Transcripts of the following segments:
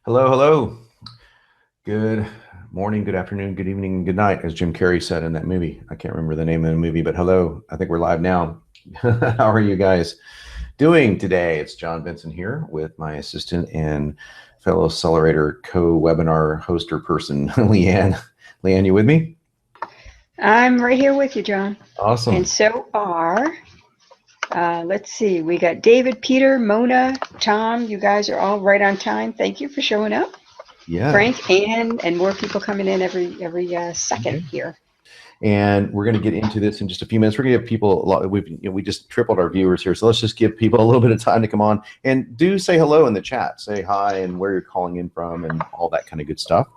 Hello, hello. Good morning, good afternoon, good evening, good night, as Jim Carrey said in that movie. I can't remember the name of the movie, but hello. I think we're live now. How are you guys doing today? It's Jon Benson here with my assistant and fellow Accelerator co-webinar hoster person, Leanne. Leanne, you with me? I'm right here with you, John. Awesome. And so are, let's see, we got David, Peter, Mona, Tom. You guys are all right on time. Thank you for showing up. Yeah. Frank, Ann, and more people coming in every second here. And we're going to get into this in just a few minutes. We're going to give people a lot. We just tripled our viewers here, so let's just give people a little bit of time to come on and do say hello in the chat. Say hi and where you're calling in from and all that kind of good stuff.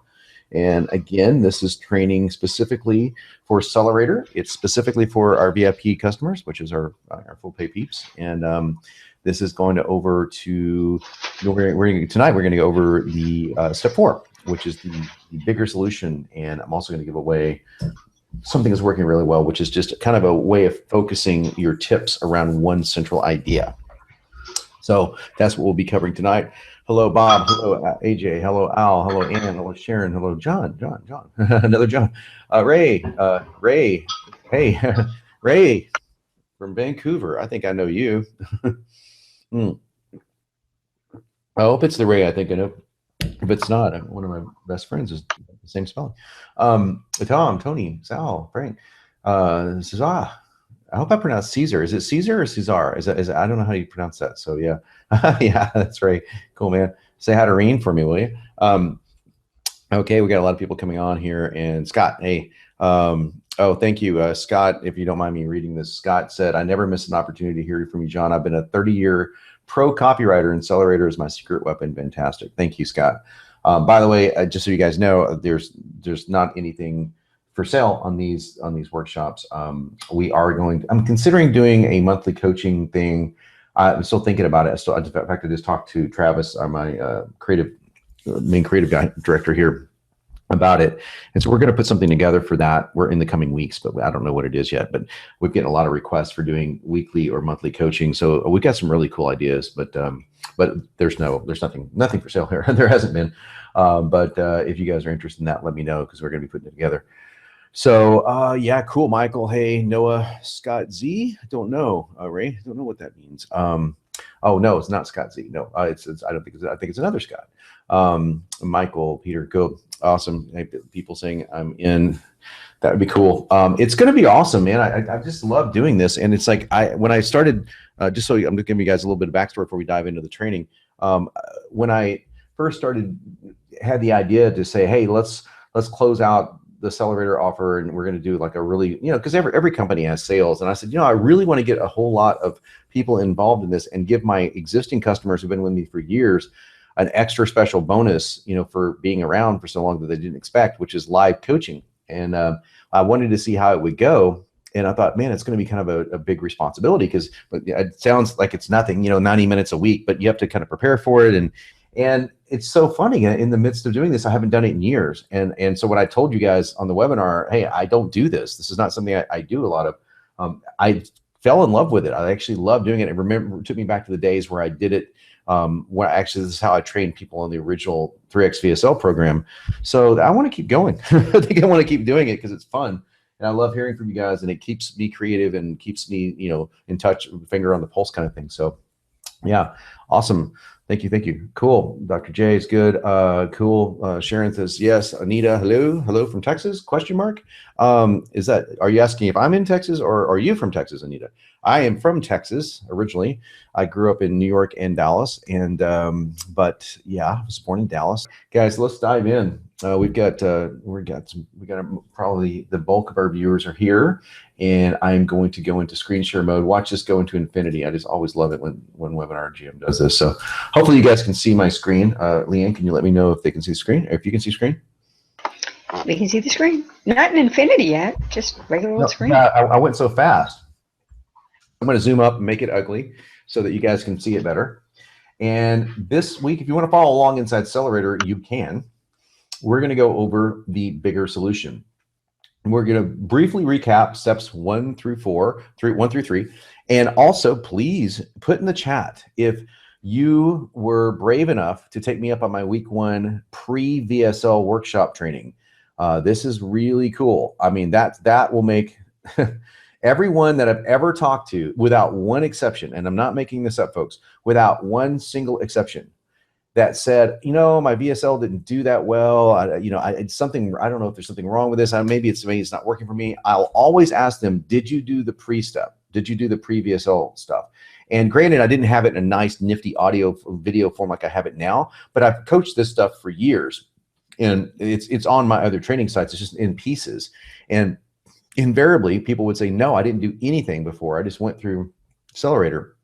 And again, this is training specifically for Accelerator. It's specifically for our VIP customers, which is our full pay peeps. And this is going to over to tonight. We're going to go over the step 4, which is the bigger solution. And I'm also going to give away something that's working really well, which is just kind of a way of focusing your tips around one central idea. So that's what we'll be covering tonight. Hello, Bob. Hello, AJ. Hello, Al. Hello, Ann. Hello, Sharon. Hello, John. Another John. Ray. Hey, Ray from Vancouver. I think I know you. I hope it's the Ray I think I know. If it's not, one of my best friends is the same spelling. Tom, Tony, Sal, Frank. Cesar. I hope I pronounced Caesar. Is it Caesar or Cesar? Is it, I don't know how you pronounce that. So yeah, yeah, that's right. Cool, man. Say hi to Reen for me, will you? Okay, we got a lot of people coming on here. And Scott, hey, oh, thank you, Scott. If you don't mind me reading this, Scott said, "I never miss an opportunity to hear from you, John. I've been a 30-year pro copywriter, and Accelerator is my secret weapon." Fantastic. Thank you, Scott. By the way, just so you guys know, there's not anything for sale on these workshops. I'm considering doing a monthly coaching thing. I'm still thinking about it. In fact, I just talked to Travis, my main creative director here, about it. And so we're going to put something together for that. We're in the coming weeks, but I don't know what it is yet. But we've getting a lot of requests for doing weekly or monthly coaching. So we've got some really cool ideas, but there's nothing for sale here. There hasn't been. But if you guys are interested in that, let me know, because we're going to be putting it together. So yeah, cool, Michael. Hey, Noah, Scott Z. I don't know, Ray. I don't know what that means. Oh no, it's not Scott Z. No, I think it's another Scott. Michael, Peter, go. Awesome. Hey, people saying I'm in. That would be cool. It's going to be awesome, man. I just love doing this, and it's like when I started. Just so I'm giving you guys a little bit of backstory before we dive into the training. When I first started, had the idea to say, hey, let's close out the Accelerator offer, and we're going to do like a really, because every company has sales. And I said, I really want to get a whole lot of people involved in this and give my existing customers who've been with me for years an extra special bonus, for being around for so long that they didn't expect, which is live coaching. And I wanted to see how it would go. And I thought, man, it's going to be kind of a big responsibility, because it sounds like it's nothing, 90 minutes a week, but you have to kind of prepare for it. And it's so funny, in the midst of doing this, I haven't done it in years. And so what I told you guys on the webinar, hey, I don't do this. This is not something I do a lot of. I fell in love with it. I actually love doing it. It took me back to the days where I did it. Where actually, this is how I trained people on the original 3X VSL program. So I want to keep going. I think I want to keep doing it because it's fun. And I love hearing from you guys, and it keeps me creative and keeps me, in touch, finger on the pulse kind of thing. So yeah, awesome. Thank you. Cool. Dr. J is good. Cool. Sharon says, yes. Anita, hello from Texas, question mark. Are you asking if I'm in Texas, or are you from Texas, Anita? I am from Texas originally. I grew up in New York and Dallas, and but yeah, I was born in Dallas. Guys, let's dive in. We got probably the bulk of our viewers are here, and I'm going to go into screen share mode. Watch this go into infinity. I just always love it when Webinar GM does this. So hopefully you guys can see my screen. Leanne, can you let me know if they can see the screen, or if you can see screen? We can see the screen. Not in infinity yet, just regular old screen. I went so fast. I'm going to zoom up and make it ugly so that you guys can see it better. And this week, if you want to follow along inside Accelerator, you can. We're going to go over the bigger solution. And we're going to briefly recap steps 1 through 3. And also, please put in the chat if you were brave enough to take me up on my week 1 pre-VSL workshop training. This is really cool. I mean, that will make everyone that I've ever talked to, without one exception, and I'm not making this up, folks, without one single exception, that said, my VSL didn't do that well. It's something, I don't know if there's something wrong with this. Maybe it's not working for me. I'll always ask them, did you do the pre-step? Did you do the pre-VSL stuff? And granted, I didn't have it in a nice, nifty audio video form like I have it now, but I've coached this stuff for years, and it's on my other training sites. It's just in pieces. And invariably, people would say, no, I didn't do anything before. I just went through Accelerator.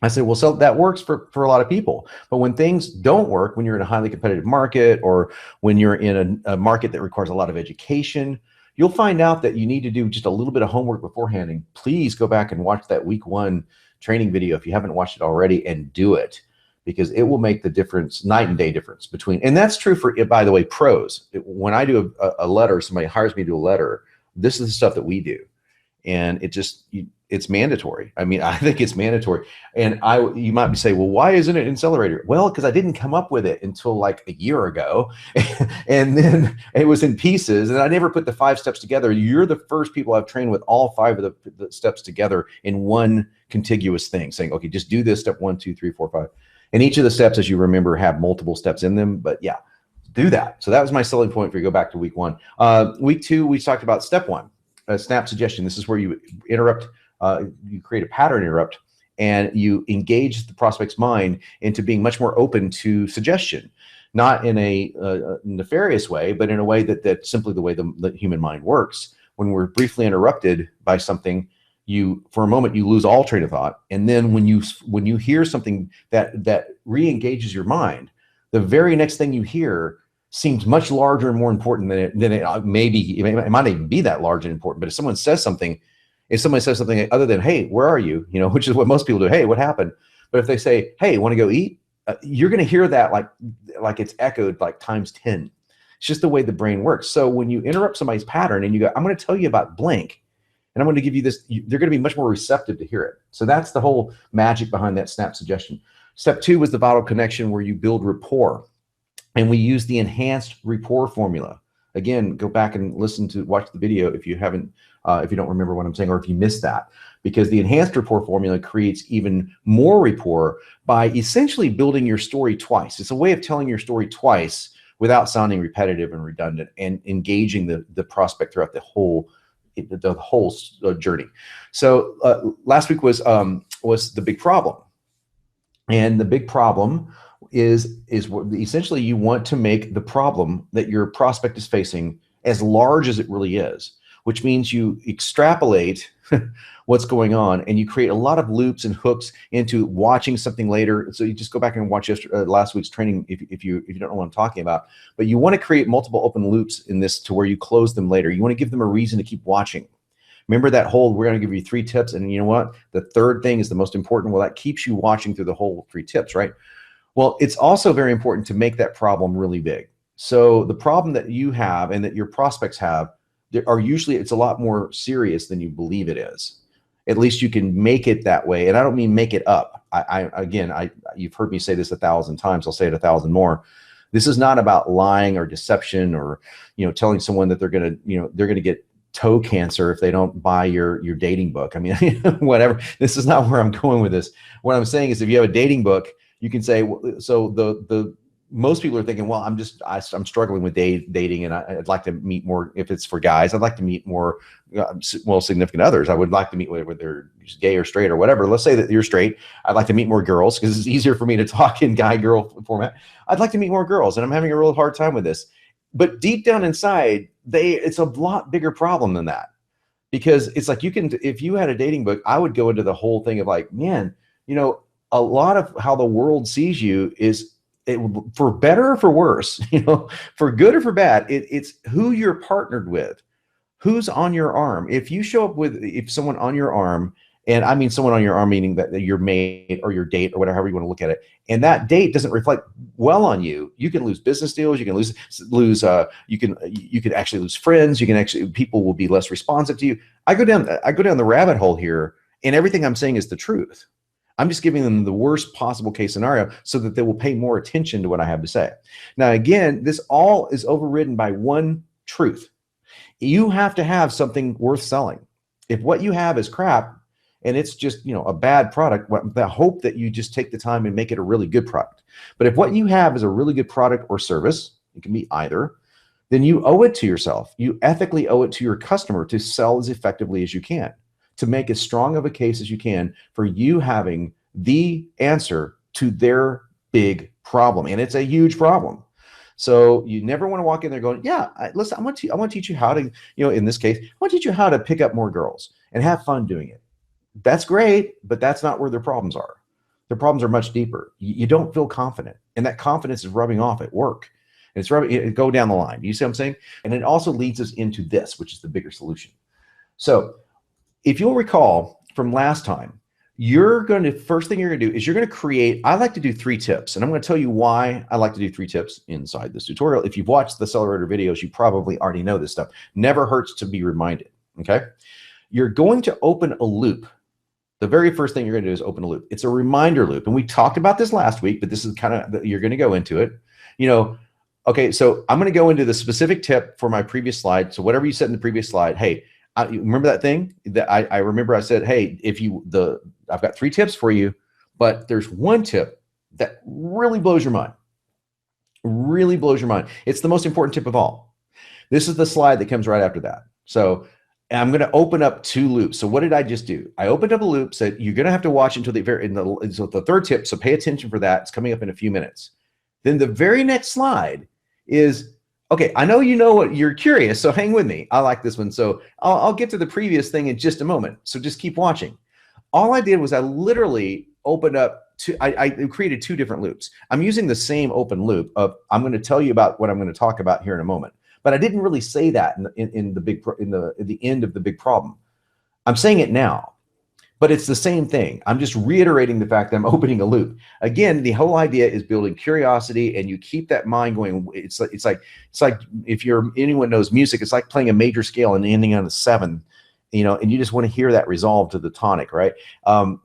I said, well, so that works for a lot of people. But when things don't work, when you're in a highly competitive market, or when you're in a market that requires a lot of education, you'll find out that you need to do just a little bit of homework beforehand. And please go back and watch that week 1 training video if you haven't watched it already, and do it, because it will make the difference, night and day difference between, and that's true for, by the way, pros. When I do a letter, somebody hires me to do a letter, this is the stuff that we do. And it's mandatory. I mean, I think it's mandatory. And you might be saying, well, why isn't it Accelerator? Well, because I didn't come up with it until like a year ago. And then it was in pieces, and I never put the 5 steps together. You're the first people I've trained with all 5 of the steps together in one contiguous thing, saying, okay, just do this step 1, 2, 3, 4, 5. And each of the steps, as you remember, have multiple steps in them. But yeah, do that. So that was my selling point for you. Go back to week 1. Week 2, we talked about step 1. Snap suggestion. This is where you interrupt, you create a pattern interrupt, and you engage the prospect's mind into being much more open to suggestion, not in a nefarious way, but in a way that's simply the way the human mind works. When we're briefly interrupted by something, for a moment, you lose all train of thought. And then when you hear something that re-engages your mind, the very next thing you hear seems much larger and more important than it may be. It might not even be that large and important, but if somebody says something other than, hey, where are you? Which is what most people do. Hey, what happened? But if they say, hey, want to go eat? You're going to hear that like it's echoed like times 10. It's just the way the brain works. So when you interrupt somebody's pattern and you go, I'm going to tell you about blank, and I'm going to give you this, they're going to be much more receptive to hear it. So that's the whole magic behind that snap suggestion. Step 2 was the vital connection, where you build rapport. And we use the enhanced rapport formula. Again, go back and watch the video if you haven't, if you don't remember what I'm saying, or if you missed that, because the enhanced rapport formula creates even more rapport by essentially building your story twice. It's a way of telling your story twice without sounding repetitive and redundant, and engaging the prospect throughout the whole journey. So last week was the big problem, and the big problem is essentially you want to make the problem that your prospect is facing as large as it really is, which means you extrapolate what's going on, and you create a lot of loops and hooks into watching something later. So you just go back and watch last week's training if you don't know what I'm talking about. But you want to create multiple open loops in this to where you close them later. You want to give them a reason to keep watching. Remember that whole, we're going to give you 3 tips, and you know what? The third thing is the most important. Well, that keeps you watching through the whole 3 tips, right? Well, it's also very important to make that problem really big. So the problem that you have and that your prospects have it's a lot more serious than you believe it is. At least you can make it that way. And I don't mean make it up. You've heard me say this 1,000 times. I'll say it 1,000 more. This is not about lying or deception, or, telling someone that they're going to get toe cancer if they don't buy your dating book. I mean, whatever. This is not where I'm going with this. What I'm saying is, if you have a dating book, you can say, so the most people are thinking, well, I'm struggling with dating, and I'd like to meet more. If it's for guys, I'd like to meet more, significant others. I would like to meet whether they're gay or straight or whatever. Let's say that you're straight. I'd like to meet more girls, because it's easier for me to talk in guy-girl format. I'd like to meet more girls, and I'm having a real hard time with this. But deep down inside, it's a lot bigger problem than that, because it's like if you had a dating book, I would go into the whole thing of like, man, a lot of how the world sees you is, for better or for worse, for good or for bad, it's who you're partnered with, who's on your arm. If you show up if someone on your arm, and I mean someone on your arm, meaning that your mate or your date or whatever you want to look at it, and that date doesn't reflect well on you, you can lose business deals, you can lose you can actually lose friends, people will be less responsive to you. I go down the rabbit hole here, and everything I'm saying is the truth. I'm just giving them the worst possible case scenario so that they will pay more attention to what I have to say. Now, again, this all is overridden by one truth. You have to have something worth selling. If what you have is crap and it's just, a bad product, the hope that you just take the time and make it a really good product. But if what you have is a really good product or service, it can be either, then you owe it to yourself. You ethically owe it to your customer to sell as effectively as you can, to make as strong of a case as you can for you having the answer to their big problem. And it's a huge problem. So you never want to walk in there going, yeah, listen, I want to teach you how to, in this case, I want to teach you how to pick up more girls and have fun doing it. That's great, but that's not where their problems are. Their problems are much deeper. You don't feel confident, and that confidence is rubbing off at work. And it's rubbing, it go down the line. You see what I'm saying? And it also leads us into this, which is the bigger solution. So if you'll recall from last time, first thing you're going to do is you're going to create, I like to do 3 tips, and I'm going to tell you why I like to do 3 tips inside this tutorial. If you've watched the Accelerator videos, you probably already know this stuff. Never hurts to be reminded, okay? You're going to open a loop. The very first thing you're going to do is open a loop. It's a reminder loop, and we talked about this last week, but this is kind of, you're going to go into it. Okay, so I'm going to go into the specific tip for my previous slide. So whatever you said in the previous slide, hey, you remember that thing that I remember I said, hey, I've got 3 tips for you, but there's one tip that really blows your mind. Really blows your mind. It's the most important tip of all. This is the slide that comes right after that. So I'm going to open up 2 loops. So what did I just do? I opened up a loop, said you're going to have to watch until the 3rd tip. So pay attention for that. It's coming up in a few minutes. Then the very next slide is, okay, I know you know what you're curious, so hang with me. I like this one. So I'll get to the previous thing in just a moment. So just keep watching. All I did was I literally opened up I created 2 different loops. I'm using the same open loop of I'm going to tell you about what I'm going to talk about here in a moment. But I didn't really say that in the end of the big problem. I'm saying it now, but it's the same thing. I'm just reiterating the fact that I'm opening a loop. Again, the whole idea is building curiosity, and you keep that mind going. It's like if anyone knows music, it's like playing a major scale and ending on a 7. And you just want to hear that resolve to the tonic, right?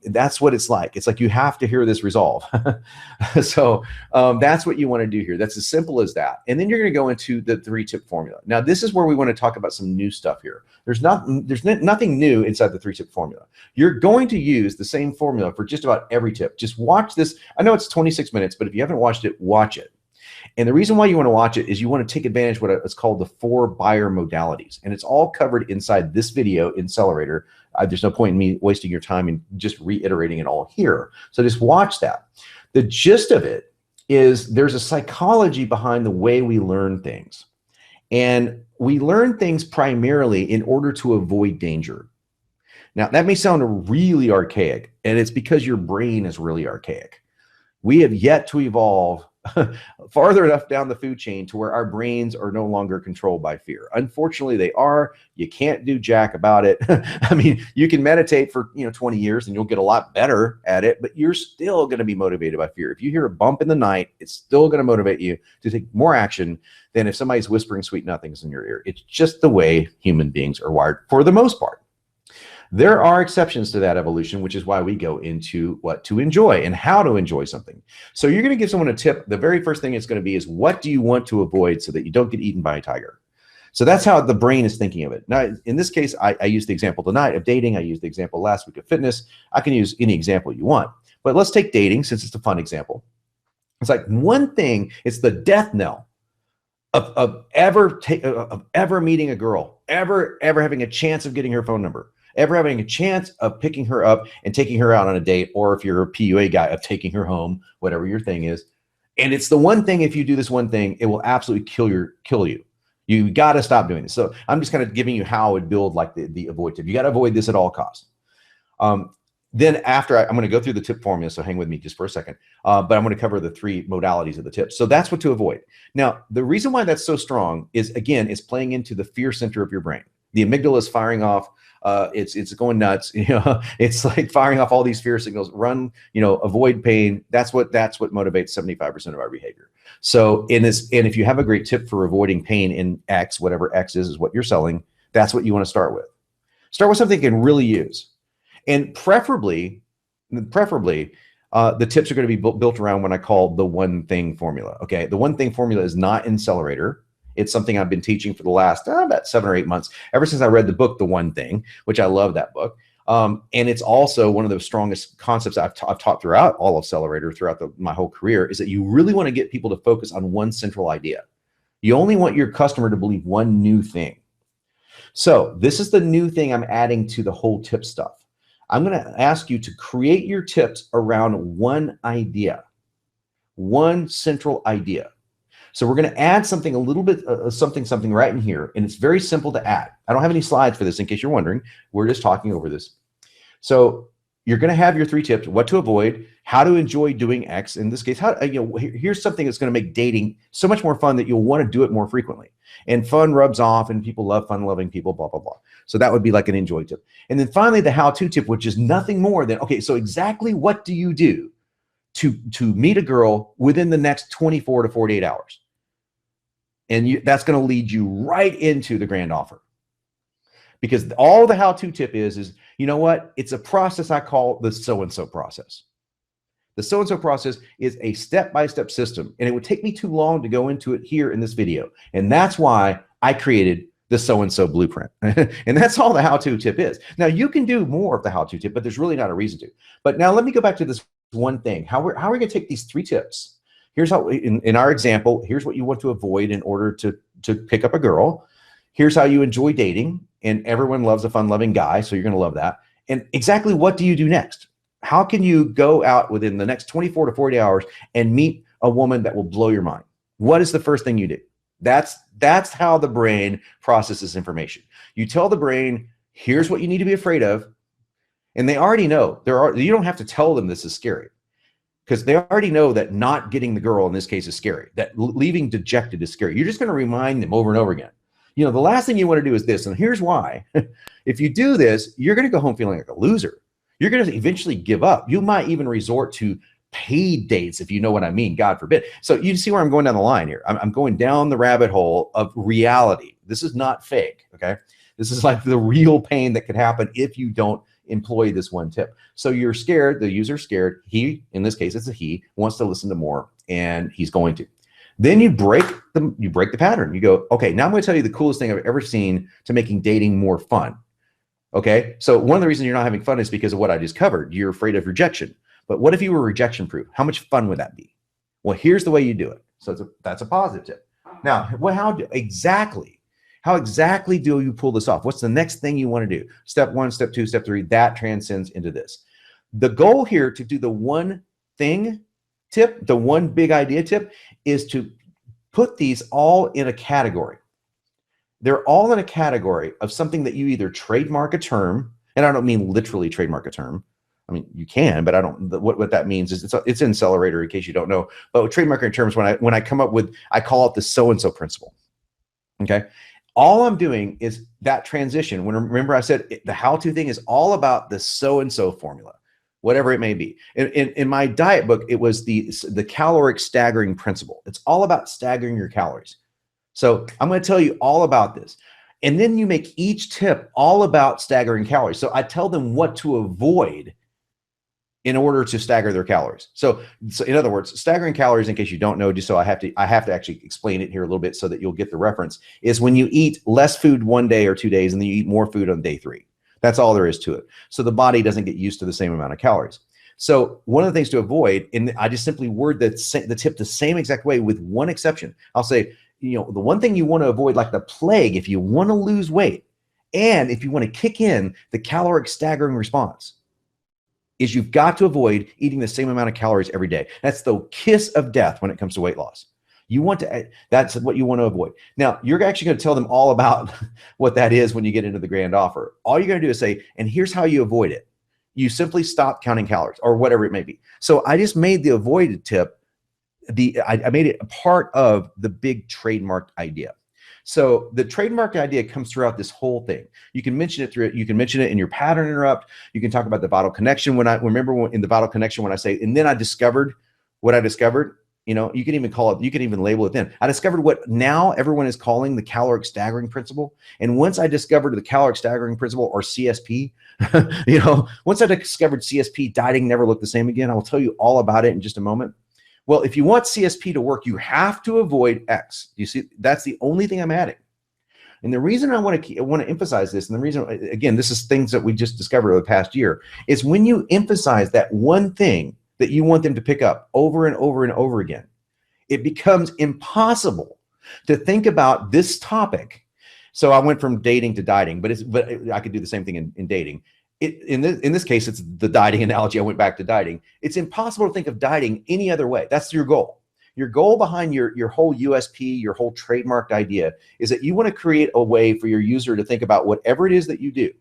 That's what it's like. It's like you have to hear this resolve. So that's what you want to do here. That's as simple as that. And then you're going to go into the 3-tip formula. Now, this is where we want to talk about some new stuff here. There's nothing new inside the 3-tip formula. You're going to use the same formula for just about every tip. Just watch this. I know it's 26 minutes, but if you haven't watched it, watch it. And the reason why you want to watch it is you want to take advantage of what is called the 4 buyer modalities. And it's all covered inside this video in Accelerator. There's no point in me wasting your time and just reiterating it all here. So just watch that. The gist of it is there's a psychology behind the way we learn things. And we learn things primarily in order to avoid danger. Now, that may sound really archaic, and it's because your brain is really archaic. We have yet to evolve farther enough down the food chain to where our brains are no longer controlled by fear. Unfortunately, they are. You can't do jack about it. I mean, you can meditate for 20 years and you'll get a lot better at it, but you're still going to be motivated by fear. If you hear a bump in the night, it's still going to motivate you to take more action than if somebody's whispering sweet nothings in your ear. It's just the way human beings are wired for the most part. There are exceptions to that evolution, which is why we go into what to enjoy and how to enjoy something. So you're going to give someone a tip. The very first thing it's going to be is, what do you want to avoid so that you don't get eaten by a tiger? So that's how the brain is thinking of it. Now, in this case, I used the example tonight of dating. I used the example last week of fitness. I can use any example you want. But let's take dating, since it's a fun example. It's like one thing, it's the death knell of ever meeting a girl, ever having a chance of getting her phone number, ever having a chance of picking her up and taking her out on a date, or if you're a PUA guy, of taking her home, whatever your thing is. And it's the one thing, if you do this one thing, it will absolutely kill you. You got to stop doing this. So I'm just kind of giving you how I would build like the avoid tip. You got to avoid this at all costs. Then after I'm going to go through the tip formula, so hang with me just for a second. But I'm going to cover the 3 modalities of the tips. So that's what to avoid. Now, the reason why that's so strong is, again, it's playing into the fear center of your brain. The amygdala is firing off. It's going nuts. It's like firing off all these fear signals. Run, avoid pain. That's what motivates 75% of our behavior. So and if you have a great tip for avoiding pain in X, whatever X is what you're selling, that's what you want to start with. Start with something you can really use. And preferably, preferably, the tips are going to be built around what I call the one thing formula. Okay. The one thing formula is not in Accelerator. It's something I've been teaching for the last about 7 or 8 months, ever since I read the book, The One Thing, which I love that book. And it's also one of the strongest concepts I've taught throughout all of Accelerator, throughout my whole career, is that you really want to get people to focus on one central idea. You only want your customer to believe one new thing. So this is the new thing I'm adding to the whole tip stuff. I'm going to ask you to create your tips around one idea, one central idea. So we're going to add something a little bit, something right in here. And it's very simple to add. I don't have any slides for this in case you're wondering. We're just talking over this. So you're going to have your 3 tips: what to avoid, how to enjoy doing X. In this case, here's something that's going to make dating so much more fun that you'll want to do it more frequently. And fun rubs off, and people love fun-loving people, blah, blah, blah. So that would be like an enjoy tip. And then finally, the how-to tip, which is nothing more than, okay, so exactly what do you do to meet a girl within the next 24 to 48 hours? And that's going to lead you right into the grand offer. Because all the how-to tip is, you know what? It's a process I call the so-and-so process. The so-and-so process is a step-by-step system, and it would take me too long to go into it here in this video. And that's why I created the so-and-so blueprint. And that's all the how-to tip is. Now, you can do more of the how-to tip, but there's really not a reason to. But now let me go back to this one thing. How are we going to take these 3 tips? Here's how, in our example, here's what you want to avoid in order to pick up a girl. Here's how you enjoy dating. And everyone loves a fun-loving guy, so you're going to love that. And exactly what do you do next? How can you go out within the next 24 to 40 hours and meet a woman that will blow your mind? What is the first thing you do? That's how the brain processes information. You tell the brain, here's what you need to be afraid of. And they already know. You don't have to tell them this is scary, because they already know that not getting the girl in this case is scary, that leaving dejected is scary. You're just going to remind them over and over again. You know, the last thing you want to do is this, and here's why. If you do this, you're going to go home feeling like a loser. You're going to eventually give up. You might even resort to paid dates, if you know what I mean, God forbid. So you see where I'm going down the line here. I'm going down the rabbit hole of reality. This is not fake, okay? This is like the real pain that could happen if you don't employ this one tip. So you're scared, the user's scared. He, in this case, it's a he, wants to listen to more, and he's going to. Then you break the pattern. You go, okay, now I'm going to tell you the coolest thing I've ever seen to making dating more fun. Okay, so one of the reasons you're not having fun is because of what I just covered. You're afraid of rejection. But what if you were rejection proof? How much fun would that be? Well, here's the way you do it. So that's a positive tip. Now, how exactly do you pull this off? What's the next thing you want to do? Step 1, step 2, step 3, that transcends into this. The goal here to do the one thing tip, the one big idea tip, is to put these all in a category. They're all in a category of something that you either trademark a term, and I don't mean literally trademark a term. I mean, you can, but I don't. What that means is it's in Accelerator, in case you don't know. But trademarking terms, when I come up with, I call it the so-and-so principle. Okay, all I'm doing is that transition. Remember I said the how-to thing is all about the so-and-so formula, whatever it may be. In my diet book, it was the caloric staggering principle. It's all about staggering your calories. So I'm going to tell you all about this. And then you make each tip all about staggering calories. So I tell them what to avoid in order to stagger their calories. So in other words, staggering calories, in case you don't know, just so I have to actually explain it here a little bit so that you'll get the reference, is when you eat less food one day or 2 days and then you eat more food on day 3. That's all there is to it. So the body doesn't get used to the same amount of calories. So one of the things to avoid, and I just simply word the tip the same exact way with one exception. I'll say, the one thing you want to avoid like the plague, if you want to lose weight and if you want to kick in the caloric staggering response, is you've got to avoid eating the same amount of calories every day. That's the kiss of death when it comes to weight loss. That's what you want to avoid. Now, you're actually going to tell them all about what that is when you get into the grand offer. All you're going to do is say, and here's how you avoid it. You simply stop counting calories or whatever it may be. So I just made the avoided tip, I made it a part of the big trademark idea. So the trademark idea comes throughout this whole thing. You can mention it through it. You can mention it in your pattern interrupt. You can talk about the vital connection. In the vital connection, when I say, and then I discovered what I discovered, You know, you can even call it, you can even label it then. I discovered what now everyone is calling the caloric staggering principle. And once I discovered the caloric staggering principle, or CSP, you know, once I discovered CSP, dieting never looked the same again. I will tell you all about it in just a moment. Well, if you want CSP to work, you have to avoid X. You see, that's the only thing I'm adding. And the reason I want to emphasize this, and the reason, again, this is things that we just discovered over the past year, is when you emphasize that one thing that you want them to pick up over and over and over again, it becomes impossible to think about this topic. So I went from dating to dieting, but I could do the same thing in dating. In this case, it's the dieting analogy. I went back to dieting. It's impossible to think of dieting any other way. That's your goal. Your goal behind your whole USP, your whole trademarked idea, is that you want to create a way for your user to think about whatever it is that you do,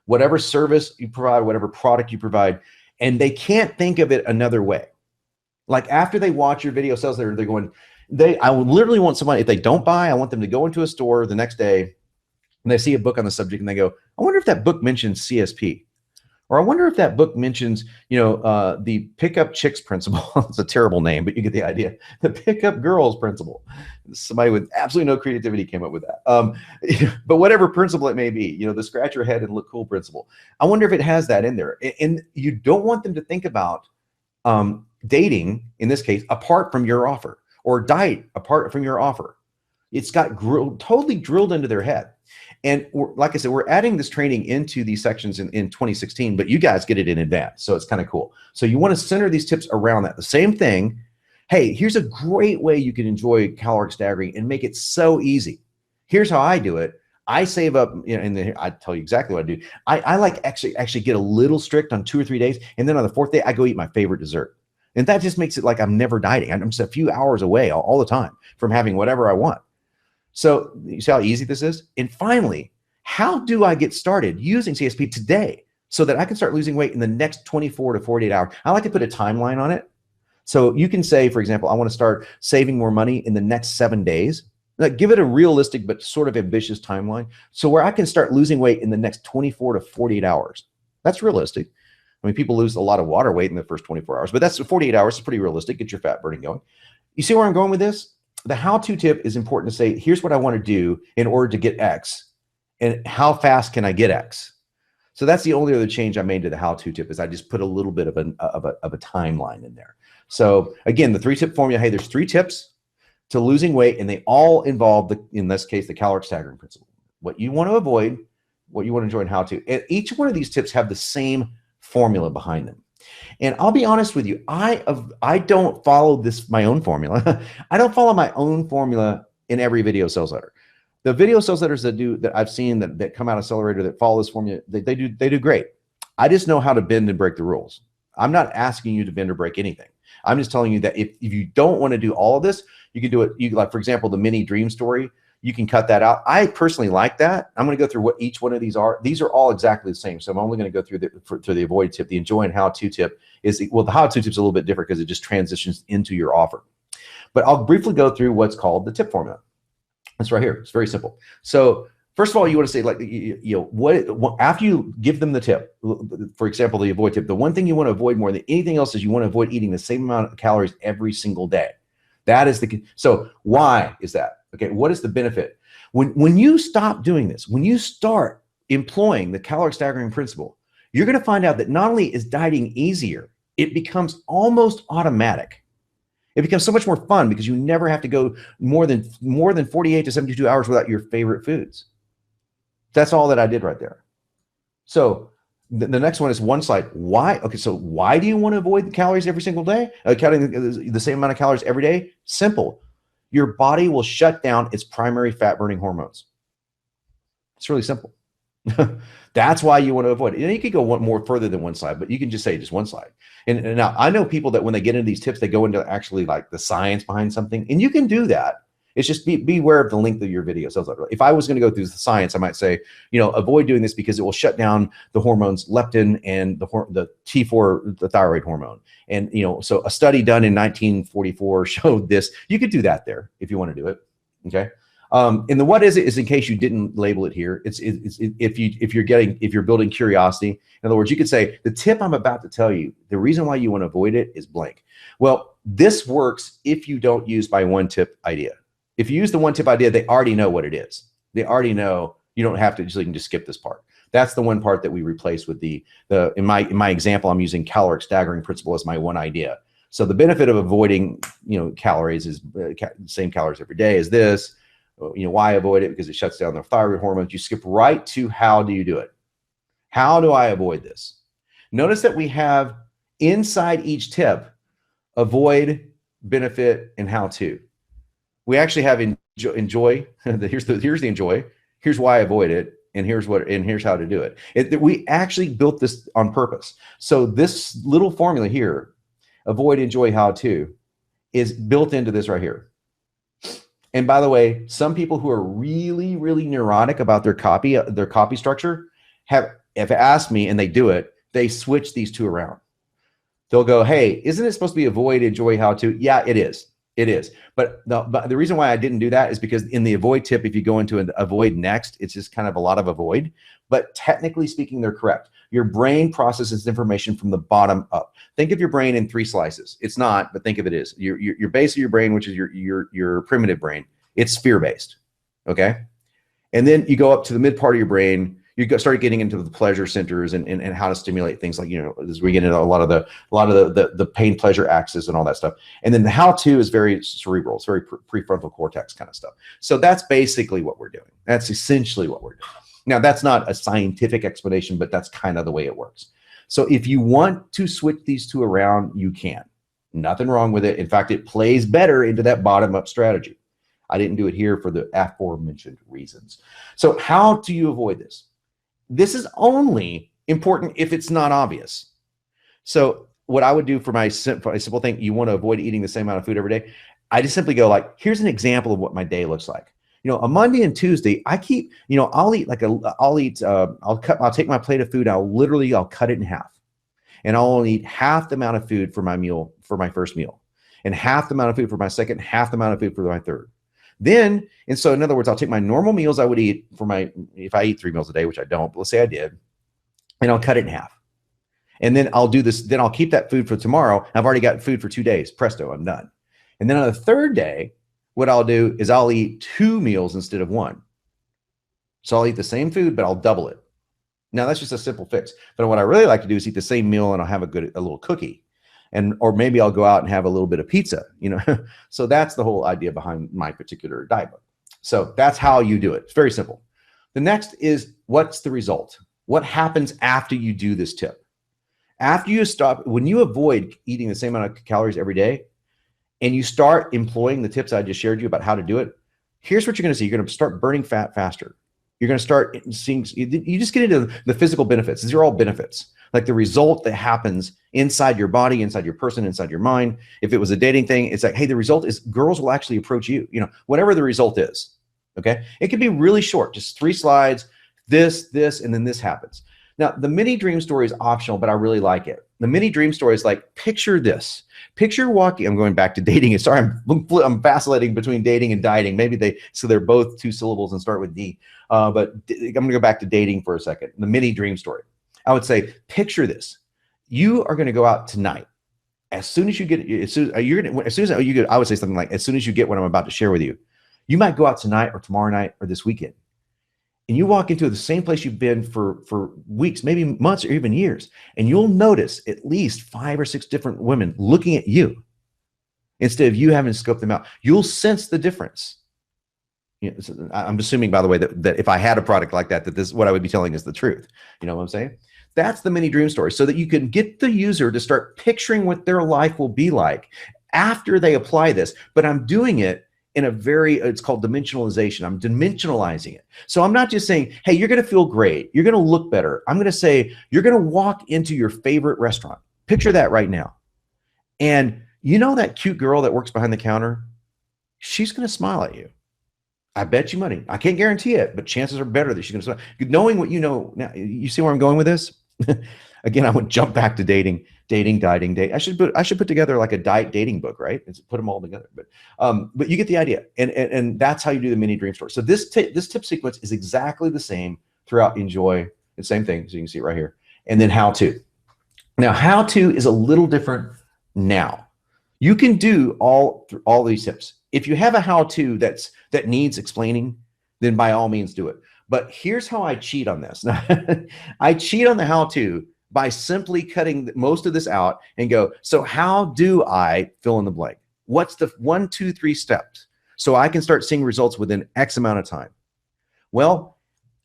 whatever service you provide, whatever product you provide, and they can't think of it another way. Like after they watch your video sales letter, they're going, I would literally want somebody, if they don't buy, I want them to go into a store the next day and they see a book on the subject and they go, I wonder if that book mentions CSP. Or I wonder if that book mentions, you know, the pickup chicks principle. It's a terrible name, but you get the idea. The pickup girls principle. Somebody with absolutely no creativity came up with that. But whatever principle it may be, you know, the scratch your head and look cool principle. I wonder if it has that in there. And you don't want them to think about dating, in this case, apart from your offer, or diet apart from your offer. It's got totally drilled into their head. And like I said, we're adding this training into these sections in 2016, but you guys get it in advance. So it's kind of cool. So you want to center these tips around that. The same thing. Hey, here's a great way you can enjoy caloric staggering and make it so easy. Here's how I do it. I save up, you know, and I tell you exactly what I do. I like actually get a little strict on 2 or 3 days. And then on the 4th day, I go eat my favorite dessert. And that just makes it like I'm never dieting. I'm just a few hours away all the time from having whatever I want. So you see how easy this is? And finally, how do I get started using CSP today so that I can start losing weight in the next 24 to 48 hours? I like to put a timeline on it. So you can say, for example, I want to start saving more money in the next 7 days. Like, give it a realistic but sort of ambitious timeline, so where I can start losing weight in the next 24 to 48 hours. That's realistic. I mean, people lose a lot of water weight in the first 24 hours, but that's 48 hours. It's pretty realistic. Get your fat burning going. You see where I'm going with this? The how-to tip is important to say, here's what I want to do in order to get X, and how fast can I get X? So that's the only other change I made to the how-to tip, is I just put a little bit of a timeline in there. So again, the 3-tip formula, hey, there's 3 tips to losing weight, and they all involve, in this case, the caloric staggering principle. What you want to avoid, what you want to enjoy, and how to. And each one of these tips have the same formula behind them. And I'll be honest with you, I don't follow my own formula. I don't follow my own formula in every video sales letter. The video sales letters that I've seen that come out of Accelerator that follow this formula, they do great. I just know how to bend and break the rules. I'm not asking you to bend or break anything. I'm just telling you that if you don't want to do all of this, you can do it. Like, for example, the mini dream story, you can cut that out. I personally like that. I'm going to go through what each one of these are. These are all exactly the same. So I'm only going to go through the avoid tip. The enjoy and how-to tip is, well, the how-to tip is a little bit different because it just transitions into your offer. But I'll briefly go through what's called the tip formula. It's right here. It's very simple. So first of all, you want to say, like, what after you give them the tip, for example, the avoid tip, the one thing you want to avoid more than anything else is you want to avoid eating the same amount of calories every single day. That is so why is that? Okay, what is the benefit? When you stop doing this, when you start employing the caloric staggering principle, you're going to find out that not only is dieting easier, it becomes almost automatic. It becomes so much more fun because you never have to go more than 48 to 72 hours without your favorite foods. That's all that I did right there. So the next one is one slide. Why? Okay, so why do you want to avoid the calories every single day? Counting the same amount of calories every day? Simple. Your body will shut down its primary fat burning hormones. It's really simple. That's why you want to avoid it. You could go more further than one slide, but you can just say just one slide. And now I know people that when they get into these tips, they go into actually like the science behind something, and you can do that. It's just be aware of the length of your video. So if I was going to go through the science, I might say, avoid doing this because it will shut down the hormones leptin and the T4, the thyroid hormone. And, so a study done in 1944 showed this. You could do that there if you want to do it. Okay. And the what is it is in case you didn't label it here. It's if you're building curiosity. In other words, you could say the tip I'm about to tell you, the reason why you want to avoid it is blank. Well, this works if you don't use my one tip idea. If you use the one tip idea, they already know what it is. They already know. You don't have to, so you can just skip this part. That's the one part that we replace with the in my example, I'm using caloric staggering principle as my one idea. So the benefit of avoiding, calories is same calories every day as this. Why avoid it? Because it shuts down the thyroid hormones. You skip right to how do you do it? How do I avoid this? Notice that we have inside each tip, avoid, benefit, and how to. We actually have enjoy. Here's the enjoy. Here's why I avoid it, and here's how to do it. We actually built this on purpose. So this little formula here, avoid, enjoy, how to, is built into this right here. And by the way, some people who are really, really neurotic about their copy structure have asked me, and they do it. They switch these two around. They'll go, hey, isn't it supposed to be avoid, enjoy, how to? Yeah, it is. It is. But the reason why I didn't do that is because in the avoid tip, if you go into an avoid next, it's just kind of a lot of avoid. But technically speaking, they're correct. Your brain processes information from the bottom up. Think of your brain in 3 slices. It's not, but think of it as your base of your brain, which is your primitive brain. It's sphere-based. Okay. And then you go up to the mid part of your brain. You start getting into the pleasure centers and how to stimulate things like, as we get into a lot of the pain pleasure axis and all that stuff. And then the how to is very cerebral. It's very prefrontal cortex kind of stuff. So that's basically what we're doing. That's essentially what we're doing. Now, that's not a scientific explanation, but that's kind of the way it works. So if you want to switch these two around, you can. Nothing wrong with it. In fact, it plays better into that bottom-up strategy. I didn't do it here for the aforementioned reasons. So how do you avoid this? This is only important if it's not obvious. So what I would do for my simple thing, you want to avoid eating the same amount of food every day. I just simply go like, here's an example of what my day looks like. A Monday and Tuesday, I keep, I'll take my plate of food. I'll cut it in half, and I'll only eat half the amount of food for my first meal, and half the amount of food for my second, half the amount of food for my third. So in other words, I'll take my normal meals I would eat if I eat 3 meals a day, which I don't, but let's say I did, and I'll cut it in half. And then I'll do this, then I'll keep that food for tomorrow. I've already got food for 2 days. Presto, I'm done. And then on the third day, what I'll do is I'll eat 2 meals instead of 1. So I'll eat the same food, but I'll double it. Now that's just a simple fix. But what I really like to do is eat the same meal and I'll have a little cookie. Or maybe I'll go out and have a little bit of pizza, So that's the whole idea behind my particular diet book. So that's how you do it. It's very simple. The next is, what's the result? What happens after you do this tip? After you stop, when you avoid eating the same amount of calories every day, and you start employing the tips I just shared you about how to do it, here's what you're going to see. You're going to start burning fat faster. You're going to start seeing, you just get into the physical benefits. These are all benefits. Like the result that happens inside your body, inside your person, inside your mind. If it was a dating thing, it's like, hey, the result is girls will actually approach you, whatever the result is. Okay. It can be really short, just 3 slides, this, and then this happens. Now, the mini dream story is optional, but I really like it. The mini dream story is like, picture this. Picture walking. I'm going back to dating. Sorry, I'm vacillating between dating and dieting. Maybe they're both 2 syllables and start with D. But I'm going to go back to dating for a second. The mini dream story. I would say, picture this. You are going to go out tonight. As soon as you get, I would say something like, as soon as you get what I'm about to share with you, you might go out tonight or tomorrow night or this weekend. And you walk into the same place you've been for weeks, maybe months, or even years, and you'll notice at least 5 or 6 different women looking at you instead of you having to scope them out. You'll sense the difference. So I'm assuming, by the way, that if I had a product like that this what I would be telling is the truth. You know what I'm saying? That's the mini dream story, so that you can get the user to start picturing what their life will be like after they apply this. But I'm doing it in a it's called dimensionalization. I'm dimensionalizing it. So I'm not just saying, hey, you're going to feel great. You're going to look better. I'm going to say, you're going to walk into your favorite restaurant. Picture that right now. And that cute girl that works behind the counter, she's going to smile at you. I bet you money. I can't guarantee it, but chances are better that she's going to smile. Knowing what you know now, you see where I'm going with this? Again, I would jump back to dieting. I should put together like a diet dating book, right? And put them all together. But you get the idea, and that's how you do the mini dream story. So this tip sequence is exactly the same throughout. Enjoy, the same thing. So you can see it right here, and then how to. Now, how to is a little different now. You can do all these tips. If you have a how-to that needs explaining, then by all means do it. But here's how I cheat on this. I cheat on the how-to by simply cutting most of this out and go, so how do I fill in the blank? What's the 1, 2, 3 steps so I can start seeing results within X amount of time? Well,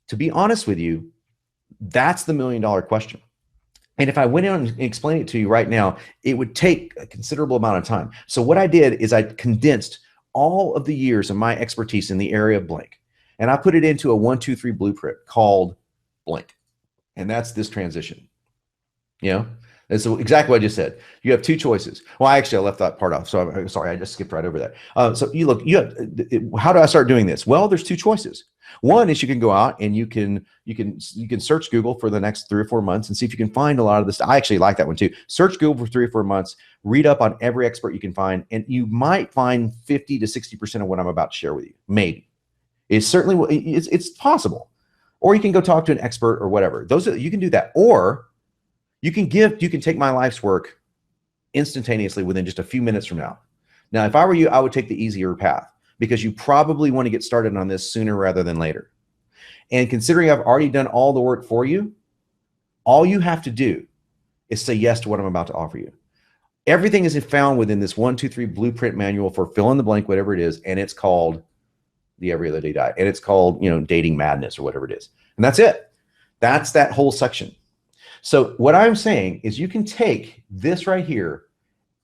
to be honest with you, that's the $1 million question. And if I went in and explained it to you right now, it would take a considerable amount of time. So what I did is I condensed all of the years of my expertise in the area of blank, and I put it into a 1, 2, 3 blueprint called blank. And that's this transition. You know, that's exactly what I just said. You have 2 choices. Well, I left that part off. So I'm sorry, I just skipped right over that. So you look, how do I start doing this? Well, there's 2 choices. One is you can go out and you can search Google for the next 3 or 4 months and see if you can find a lot of this. I actually like that one too. Search Google for 3 or 4 months, read up on every expert you can find, and you might find 50 to 60% of what I'm about to share with you. Maybe. It's certainly, it's possible. Or you can go talk to an expert or whatever. You can do that. Or you can take my life's work instantaneously within just a few minutes from now. Now, if I were you, I would take the easier path, because you probably want to get started on this sooner rather than later. And considering I've already done all the work for you, all you have to do is say yes to what I'm about to offer you. Everything is found within this 1, 2, 3 blueprint manual for fill in the blank, whatever it is, and it's called the Every Other Day Diet, and it's called, Dating Madness or whatever it is. And that's it. That's that whole section. So what I'm saying is you can take this right here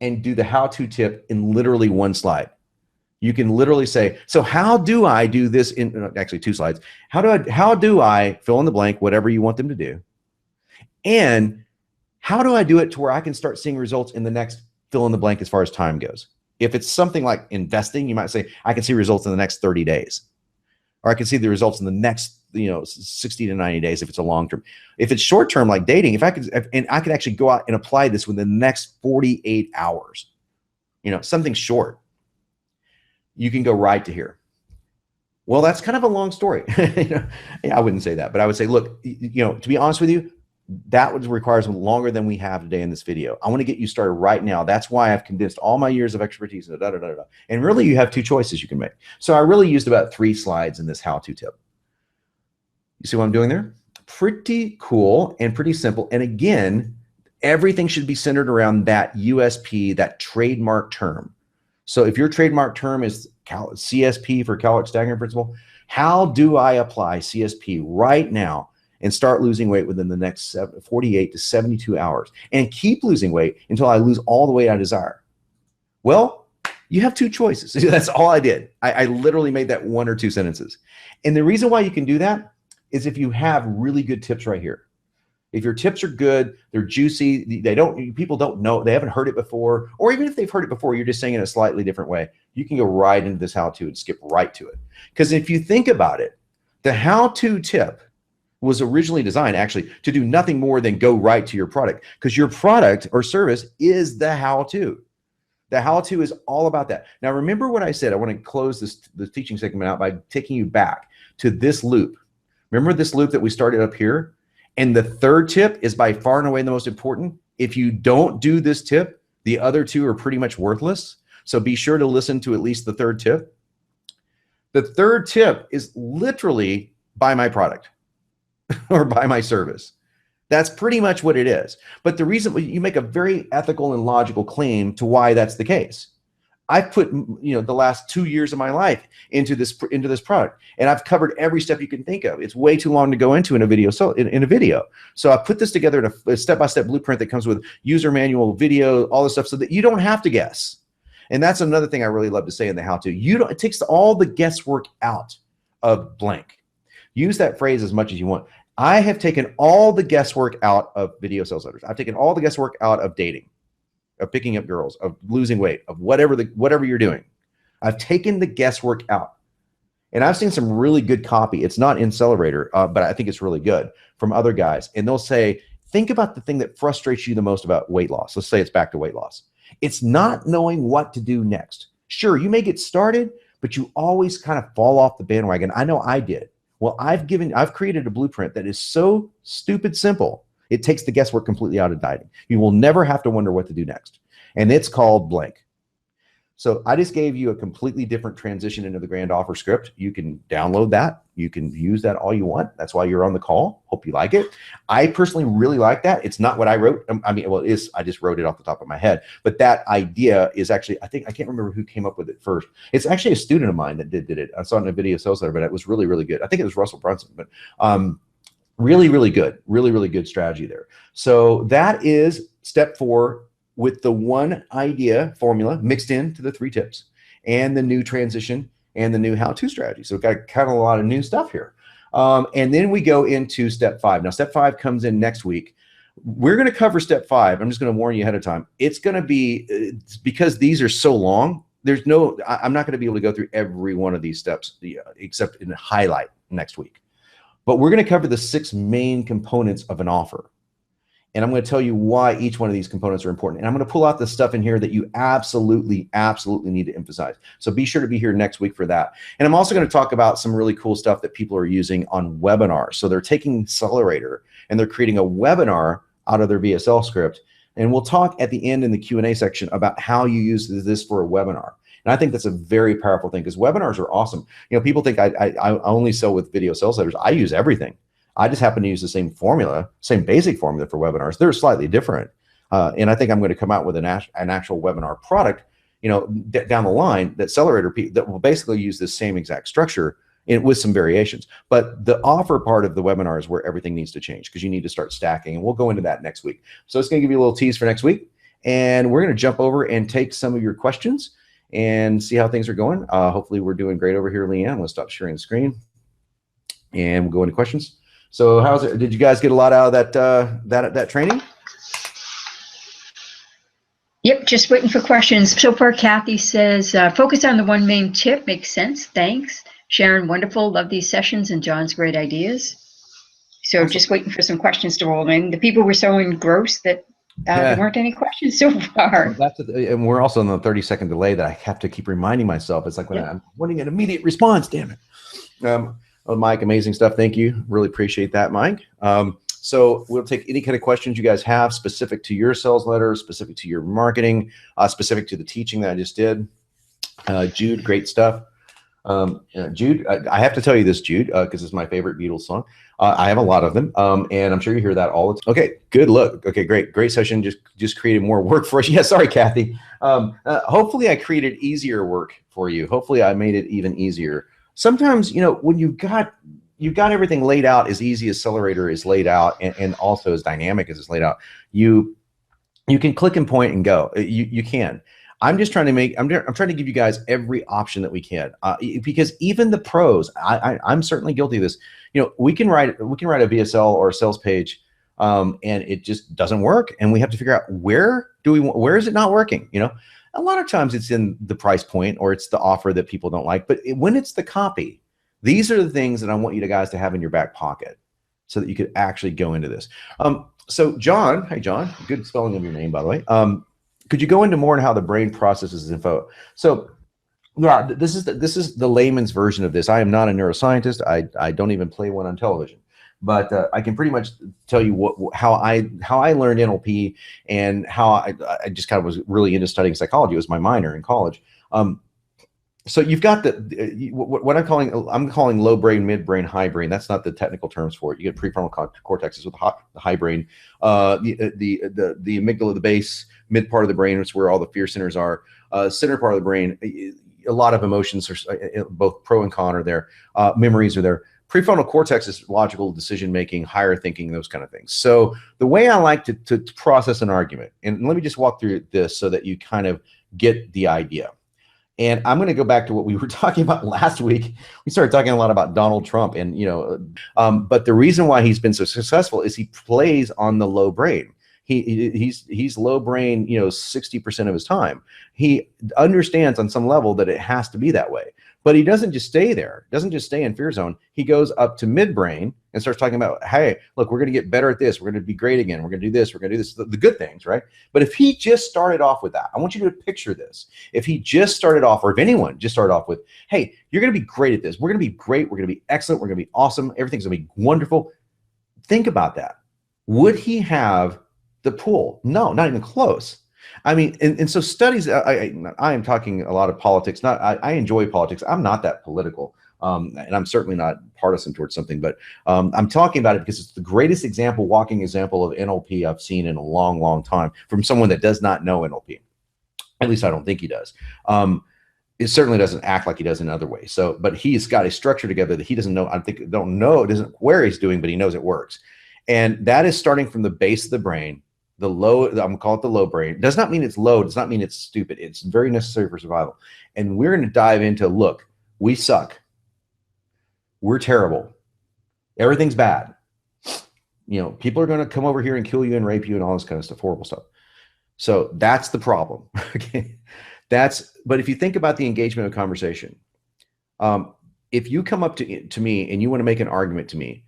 and do the how-to tip in literally 1 slide. You can literally say, so how do I do this in actually 2 slides? How do I fill in the blank, whatever you want them to do? And how do I do it to where I can start seeing results in the next fill in the blank as far as time goes? If it's something like investing, you might say, I can see results in the next 30 days. Or I can see the results in the next 60 to 90 days if it's a long term. If it's short term like dating, I could actually go out and apply this within the next 48 hours, something short, you can go right to here. Well, that's kind of a long story. I wouldn't say that, but I would say, look, to be honest with you, that would require longer than we have today in this video. I want to get you started right now. That's why I've condensed all my years of expertise. And really, you have 2 choices you can make. So I really used about 3 slides in this how-to tip. You see what I'm doing there? Pretty cool and pretty simple. And again, everything should be centered around that USP, that trademark term. So if your trademark term is CSP for caloric staggering principle, how do I apply CSP right now and start losing weight within the next 48 to 72 hours and keep losing weight until I lose all the weight I desire? Well, you have 2 choices. That's all I did. I literally made that 1 or 2 sentences. And the reason why you can do that is if you have really good tips right here. If your tips are good, they're juicy, people don't know, they haven't heard it before, or even if they've heard it before, you're just saying it in a slightly different way, you can go right into this how-to and skip right to it. Because if you think about it, the how-to tip was originally designed actually to do nothing more than go right to your product, because your product or service is the how-to. The how-to is all about that. Now, remember what I said. I want to close this teaching segment out by taking you back to this loop. Remember this loop that we started up here? And the 3rd tip is by far and away the most important. If you don't do this tip, the other 2 are pretty much worthless. So be sure to listen to at least the 3rd tip. The 3rd tip is literally buy my product or buy my service. That's pretty much what it is. But the reason you make a very ethical and logical claim to why that's the case. I've put the last 2 years of my life into this product, and I've covered every step you can think of. It's way too long to go into in a video. So I put this together in a step-by-step blueprint that comes with user manual, video, all this stuff, so that you don't have to guess. And that's another thing I really love to say in the how-to. It takes all the guesswork out of blank. Use that phrase as much as you want. I have taken all the guesswork out of video sales letters. I've taken all the guesswork out of dating, of picking up girls, of losing weight, of whatever you're doing. I've taken the guesswork out. And I've seen some really good copy. It's not in Accelerator, but I think it's really good from other guys. And they'll say, think about the thing that frustrates you the most about weight loss. Let's say it's back to weight loss. It's not knowing what to do next. Sure, you may get started, but you always kind of fall off the bandwagon. I know I did. Well, I've created a blueprint that is so stupid simple. It takes the guesswork completely out of dieting. You will never have to wonder what to do next. And it's called blank. So I just gave you a completely different transition into the grand offer script. You can download that. You can use that all you want. That's why you're on the call. Hope you like it. I personally really like that. It's not what I wrote. I mean, well, it is. I just wrote it off the top of my head. But that idea is actually, I think, I can't remember who came up with it first. It's actually a student of mine that did it. I saw it in a video sales letter, but it was really, really good. I think it was Russell Brunson, but really, really good. Really, really good strategy there. So that is step 4, with the one idea formula mixed into the 3 tips and the new transition and the new how-to strategy. So we've got kind of a lot of new stuff here. And then we go into step 5. Now, step 5 comes in next week. We're going to cover step 5. I'm just going to warn you ahead of time. It's going to be, because these are so long, I'm not going to be able to go through every one of these steps except in highlight next week. But we're going to cover the 6 main components of an offer. And I'm going to tell you why each one of these components are important. And I'm going to pull out the stuff in here that you absolutely, absolutely need to emphasize. So be sure to be here next week for that. And I'm also going to talk about some really cool stuff that people are using on webinars. So they're taking Accelerator and they're creating a webinar out of their VSL script. And we'll talk at the end in the Q&A section about how you use this for a webinar. And I think that's a very powerful thing, because webinars are awesome. You know, people think I only sell with video sales letters. I use everything. I just happen to use the same formula, same basic formula for webinars. They're slightly different. And I think I'm going to come out with an actual webinar product, you know, down the line, that Accelerator that will basically use the same exact structure with some variations. But the offer part of the webinar is where everything needs to change, because you need to start stacking. And we'll go into that next week. So it's going to give you a little tease for next week. And we're going to jump over and take some of your questions and see how things are going. Hopefully we're doing great over here, Leanne. I'm going to stop sharing the screen and we'll go into questions. So how's it? Did you guys get a lot out of that training? Yep, just waiting for questions. So far, Kathy says, focus on the one main tip. Makes sense. Thanks. Sharon, wonderful. Love these sessions and John's great ideas. So just waiting for some questions to roll in. The people were so engrossed that there weren't any questions so far. Well, and we're also on the 30-second delay that I have to keep reminding myself. It's like when I'm wanting an immediate response, damn it. Oh, Mike, amazing stuff. Thank you. Really appreciate that, Mike. So we'll take any kind of questions you guys have specific to your sales letter, specific to your marketing, specific to the teaching that I just did. Jude, great stuff. Jude, I have to tell you this, Jude, because it's my favorite Beatles song. I have a lot of them, and I'm sure you hear that all the time. Okay, good look. Okay, great session. Just created more work for us. Yeah, sorry, Kathy. Hopefully I created easier work for you. Hopefully I made it even easier. Sometimes, you know, when you've got everything laid out as easy as Accelerator is laid out, and also as dynamic as it's laid out, you can click and point and go. You can. I'm just trying to I'm trying to give you guys every option that we can, because even the pros, I'm certainly guilty of this. You know, we can write a VSL or a sales page, and it just doesn't work, and we have to figure out where is it not working. You know, a lot of times it's in the price point or it's the offer that people don't like. But when it's the copy, these are the things that I want you guys to have in your back pocket so that you could actually go into this. So John, hey John, good spelling of your name, by the way. Could you go into more on how the brain processes info? So yeah, this is the layman's version of this. I am not a neuroscientist. I don't even play one on television. But I can pretty much tell you how I learned NLP, and how I just kind of was really into studying psychology. It was my minor in college. So you've got what I'm calling low brain, mid brain, high brain. That's not the technical terms for it. You get prefrontal cortexes with the high brain, the amygdala, the base, mid part of the brain, which is where all the fear centers are. Center part of the brain, a lot of emotions, are both pro and con are there. Memories are there. Prefrontal cortex is logical decision-making, higher thinking, those kind of things. So the way I like to process an argument, and let me just walk through this so that you kind of get the idea. And I'm going to go back to what we were talking about last week. We started talking a lot about Donald Trump, and but the reason why he's been so successful is he plays on the low brain. He's low brain, 60% of his time. He understands on some level that it has to be that way. But he doesn't just stay there. Doesn't just stay in fear zone. He goes up to midbrain and starts talking about, hey, look, we're going to get better at this. We're going to be great again. We're going to do this. We're going to do this. The good things, right? But if he just started off with that, I want you to picture this. If he just started off, or if anyone just started off with, hey, you're going to be great at this. We're going to be great. We're going to be excellent. We're going to be awesome. Everything's going to be wonderful. Think about that. Would he have the pull? No, not even close. I mean, and so studies, I am talking a lot of politics. Not, I enjoy politics. I'm not that political. And I'm certainly not partisan towards something, but I'm talking about it because it's the greatest example, walking example of NLP I've seen in a long, long time from someone that does not know NLP. At least I don't think he does. It certainly doesn't act like he does in other ways. So, but he's got a structure together that he doesn't know. I think don't know, doesn't where he's doing, but he knows it works. And that is starting from the base of the brain, the low, I'm gonna call it the low brain. Does not mean it's low, does not mean it's stupid. It's very necessary for survival. And we're going to dive into, look, we suck. We're terrible. Everything's bad. You know, people are going to come over here and kill you and rape you and all this kind of stuff, horrible stuff. So that's the problem. Okay. But if you think about the engagement of conversation, if you come up to me and you want to make an argument to me,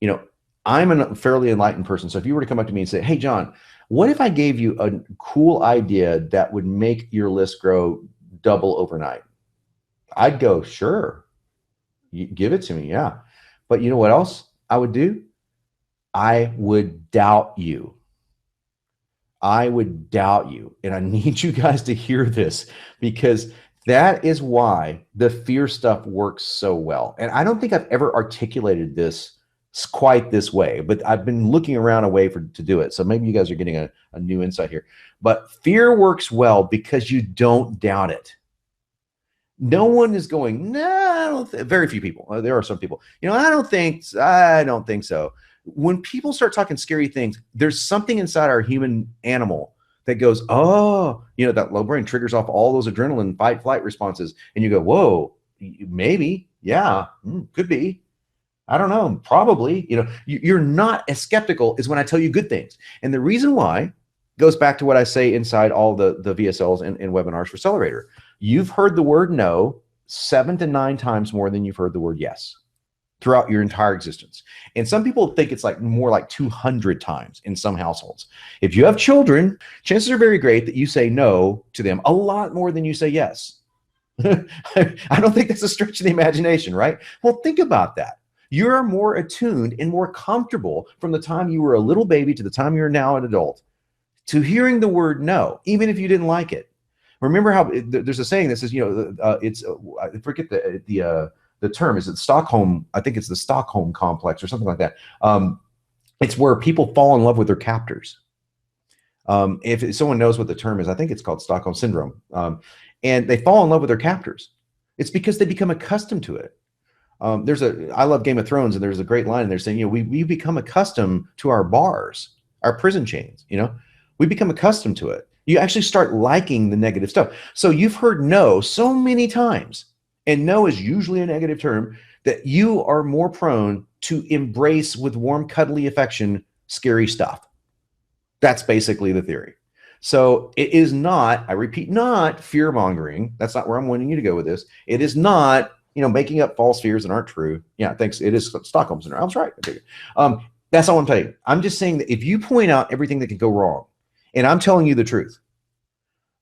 you know, I'm a fairly enlightened person. So if you were to come up to me and say, hey, John, what if I gave you a cool idea that would make your list grow double overnight? I'd go, sure, you give it to me. Yeah. But you know what else I would do? I would doubt you. I would doubt you. And I need you guys to hear this, because that is why the fear stuff works so well. And I don't think I've ever articulated this quite this way, but I've been looking around a way to do it. So maybe you guys are getting a new insight here. But fear works well because you don't doubt it. No one is going, no, very few people. There are some people, you know, I don't think so. When people start talking scary things, there's something inside our human animal that goes, oh, you know, that low brain triggers off all those adrenaline fight flight responses. And you go, whoa, maybe, yeah, could be. I don't know, probably. You know, you're not as skeptical as when I tell you good things. And the reason why goes back to what I say inside all the VSLs and webinars for Accelerator. You've heard the word no 7 to 9 times more than you've heard the word yes throughout your entire existence. And some people think it's like more like 200 times in some households. If you have children, chances are very great that you say no to them a lot more than you say yes. I don't think that's a stretch of the imagination, right? Well, think about that. You're more attuned and more comfortable from the time you were a little baby to the time you're now an adult to hearing the word no, even if you didn't like it. Remember how there's a saying that says, you know, I forget the term. Is it Stockholm? I think it's the Stockholm complex or something like that. It's where people fall in love with their captors. If someone knows what the term is, I think it's called Stockholm syndrome. And they fall in love with their captors. It's because they become accustomed to it. I love Game of Thrones, and there's a great line in there saying, you know, we become accustomed to our bars, our prison chains, you know, we become accustomed to it. You actually start liking the negative stuff. So you've heard no so many times, and no is usually a negative term, that you are more prone to embrace with warm, cuddly affection, scary stuff. That's basically the theory. So it is not, I repeat, not fear mongering. That's not where I'm wanting you to go with this. It is not, you know, making up false fears that aren't true. Yeah, thanks. It is Stockholm syndrome. I was right. That's all I'm telling you. I'm just saying that if you point out everything that could go wrong, and I'm telling you the truth,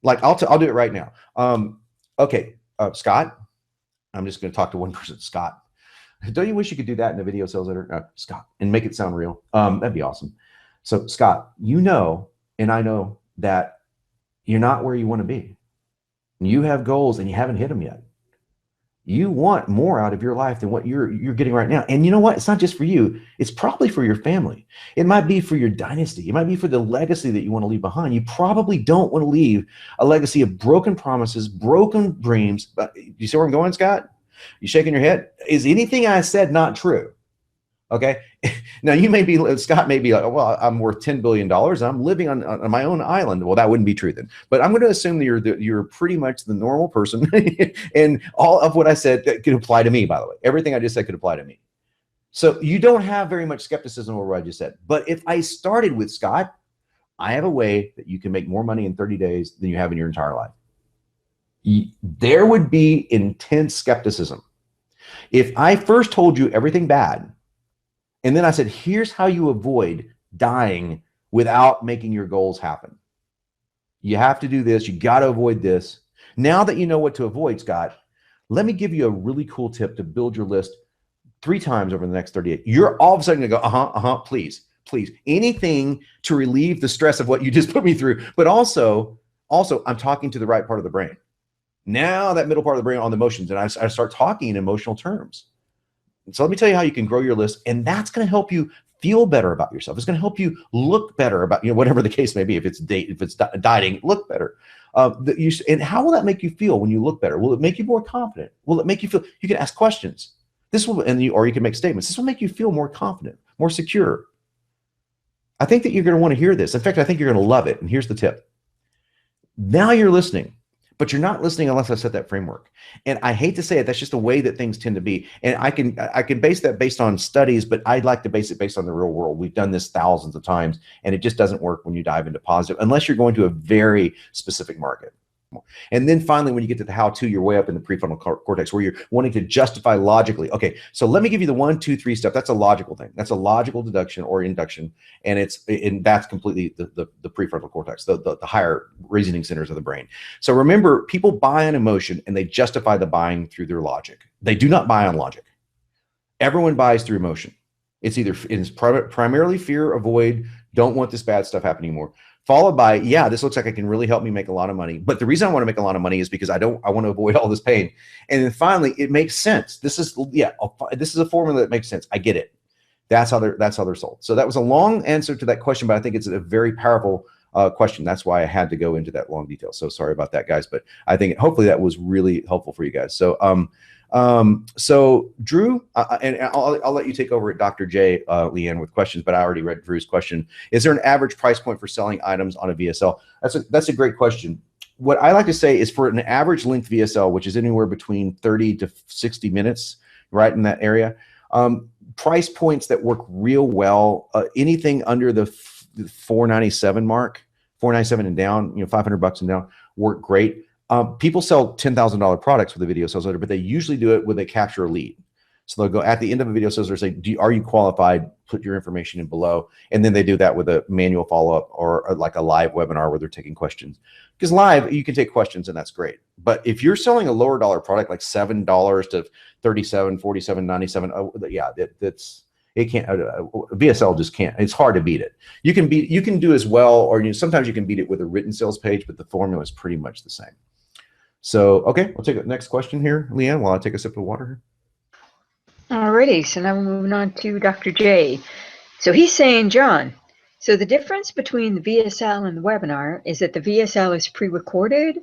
like I'll do it right now. Okay, Scott, I'm just going to talk to one person. Scott, don't you wish you could do that in a video sales letter? Scott, and make it sound real. That'd be awesome. So Scott, you know, and I know that you're not where you want to be. You have goals and you haven't hit them yet. You want more out of your life than what you're getting right now. And you know what? It's not just for you. It's probably for your family. It might be for your dynasty. It might be for the legacy that you want to leave behind. You probably don't want to leave a legacy of broken promises, broken dreams. But you see where I'm going, Scott? You shaking your head? Is anything I said not true? Okay. Now you may be, Scott may be like, well, I'm worth $10 billion. I'm living on my own island. Well, that wouldn't be true then, but I'm going to assume that you're pretty much the normal person. And all of what I said that could apply to me, by the way, everything I just said could apply to me. So you don't have very much skepticism over what I just said. But if I started with, Scott, I have a way that you can make more money in 30 days than you have in your entire life. There would be intense skepticism. If I first told you everything bad, and then I said, here's how you avoid dying without making your goals happen. You have to do this. You got to avoid this. Now that you know what to avoid, Scott, let me give you a really cool tip to build your list 3 times over the next 38. You're all of a sudden going to go, please. please. Anything to relieve the stress of what you just put me through. But also, I'm talking to the right part of the brain. Now that middle part of the brain on the emotions, and I start talking in emotional terms. So let me tell you how you can grow your list, and that's going to help you feel better about yourself. It's going to help you look better about, whatever the case may be. If it's dieting, look better. And how will that make you feel when you look better? Will it make you more confident? Will it make you feel you can ask questions? This will, or you can make statements. This will make you feel more confident, more secure. I think that you're going to want to hear this. In fact, I think you're going to love it. And here's the tip. Now you're listening. But you're not listening unless I set that framework. And I hate to say it, that's just the way that things tend to be. And I can base that based on studies, but I'd like to base it based on the real world. We've done this thousands of times, and it just doesn't work when you dive into positive, unless you're going to a very specific market. And then finally, when you get to the how-to, you're way up in the prefrontal cortex where you're wanting to justify logically. Okay, so let me give you the 1, 2, 3 step. That's a logical thing. That's a logical deduction or induction. And that's completely the prefrontal cortex, the higher reasoning centers of the brain. So remember, people buy on emotion and they justify the buying through their logic. They do not buy on logic. Everyone buys through emotion. It's primarily fear, avoid, don't want this bad stuff happening anymore. Followed by, yeah, this looks like it can really help me make a lot of money. But the reason I want to make a lot of money is because I want to avoid all this pain. And then finally, it makes sense. This is a formula that makes sense. I get it. That's how they're sold. So that was a long answer to that question, but I think it's a very powerful question. That's why I had to go into that long detail. So sorry about that, guys. But I think hopefully that was really helpful for you guys. So so Drew, and I'll let you take over at Dr. J, Leanne, with questions, but I already read Drew's question. Is there an average price point for selling items on a VSL? That's a great question. What I like to say is for an average length VSL, which is anywhere between 30 to 60 minutes, right in that area, price points that work real well, anything under the $497 mark, $497 and down, $500 and down, work great. People sell $10,000 products with a video sales letter, but they usually do it when they capture a lead. So they'll go at the end of a video sales letter, say, are you qualified? Put your information in below. And then they do that with a manual follow-up or like a live webinar where they're taking questions. Because live, you can take questions and that's great. But if you're selling a lower dollar product, like $7 to $37, $47, $97, yeah, it can't, VSL just can't. It's hard to beat it. You can do as well, or sometimes you can beat it with a written sales page, but the formula is pretty much the same. So, okay, we'll take the next question here, Leanne, while I take a sip of water here. Alrighty, so now we're moving on to Dr. J. So he's saying, John, so the difference between the VSL and the webinar is that the VSL is pre-recorded,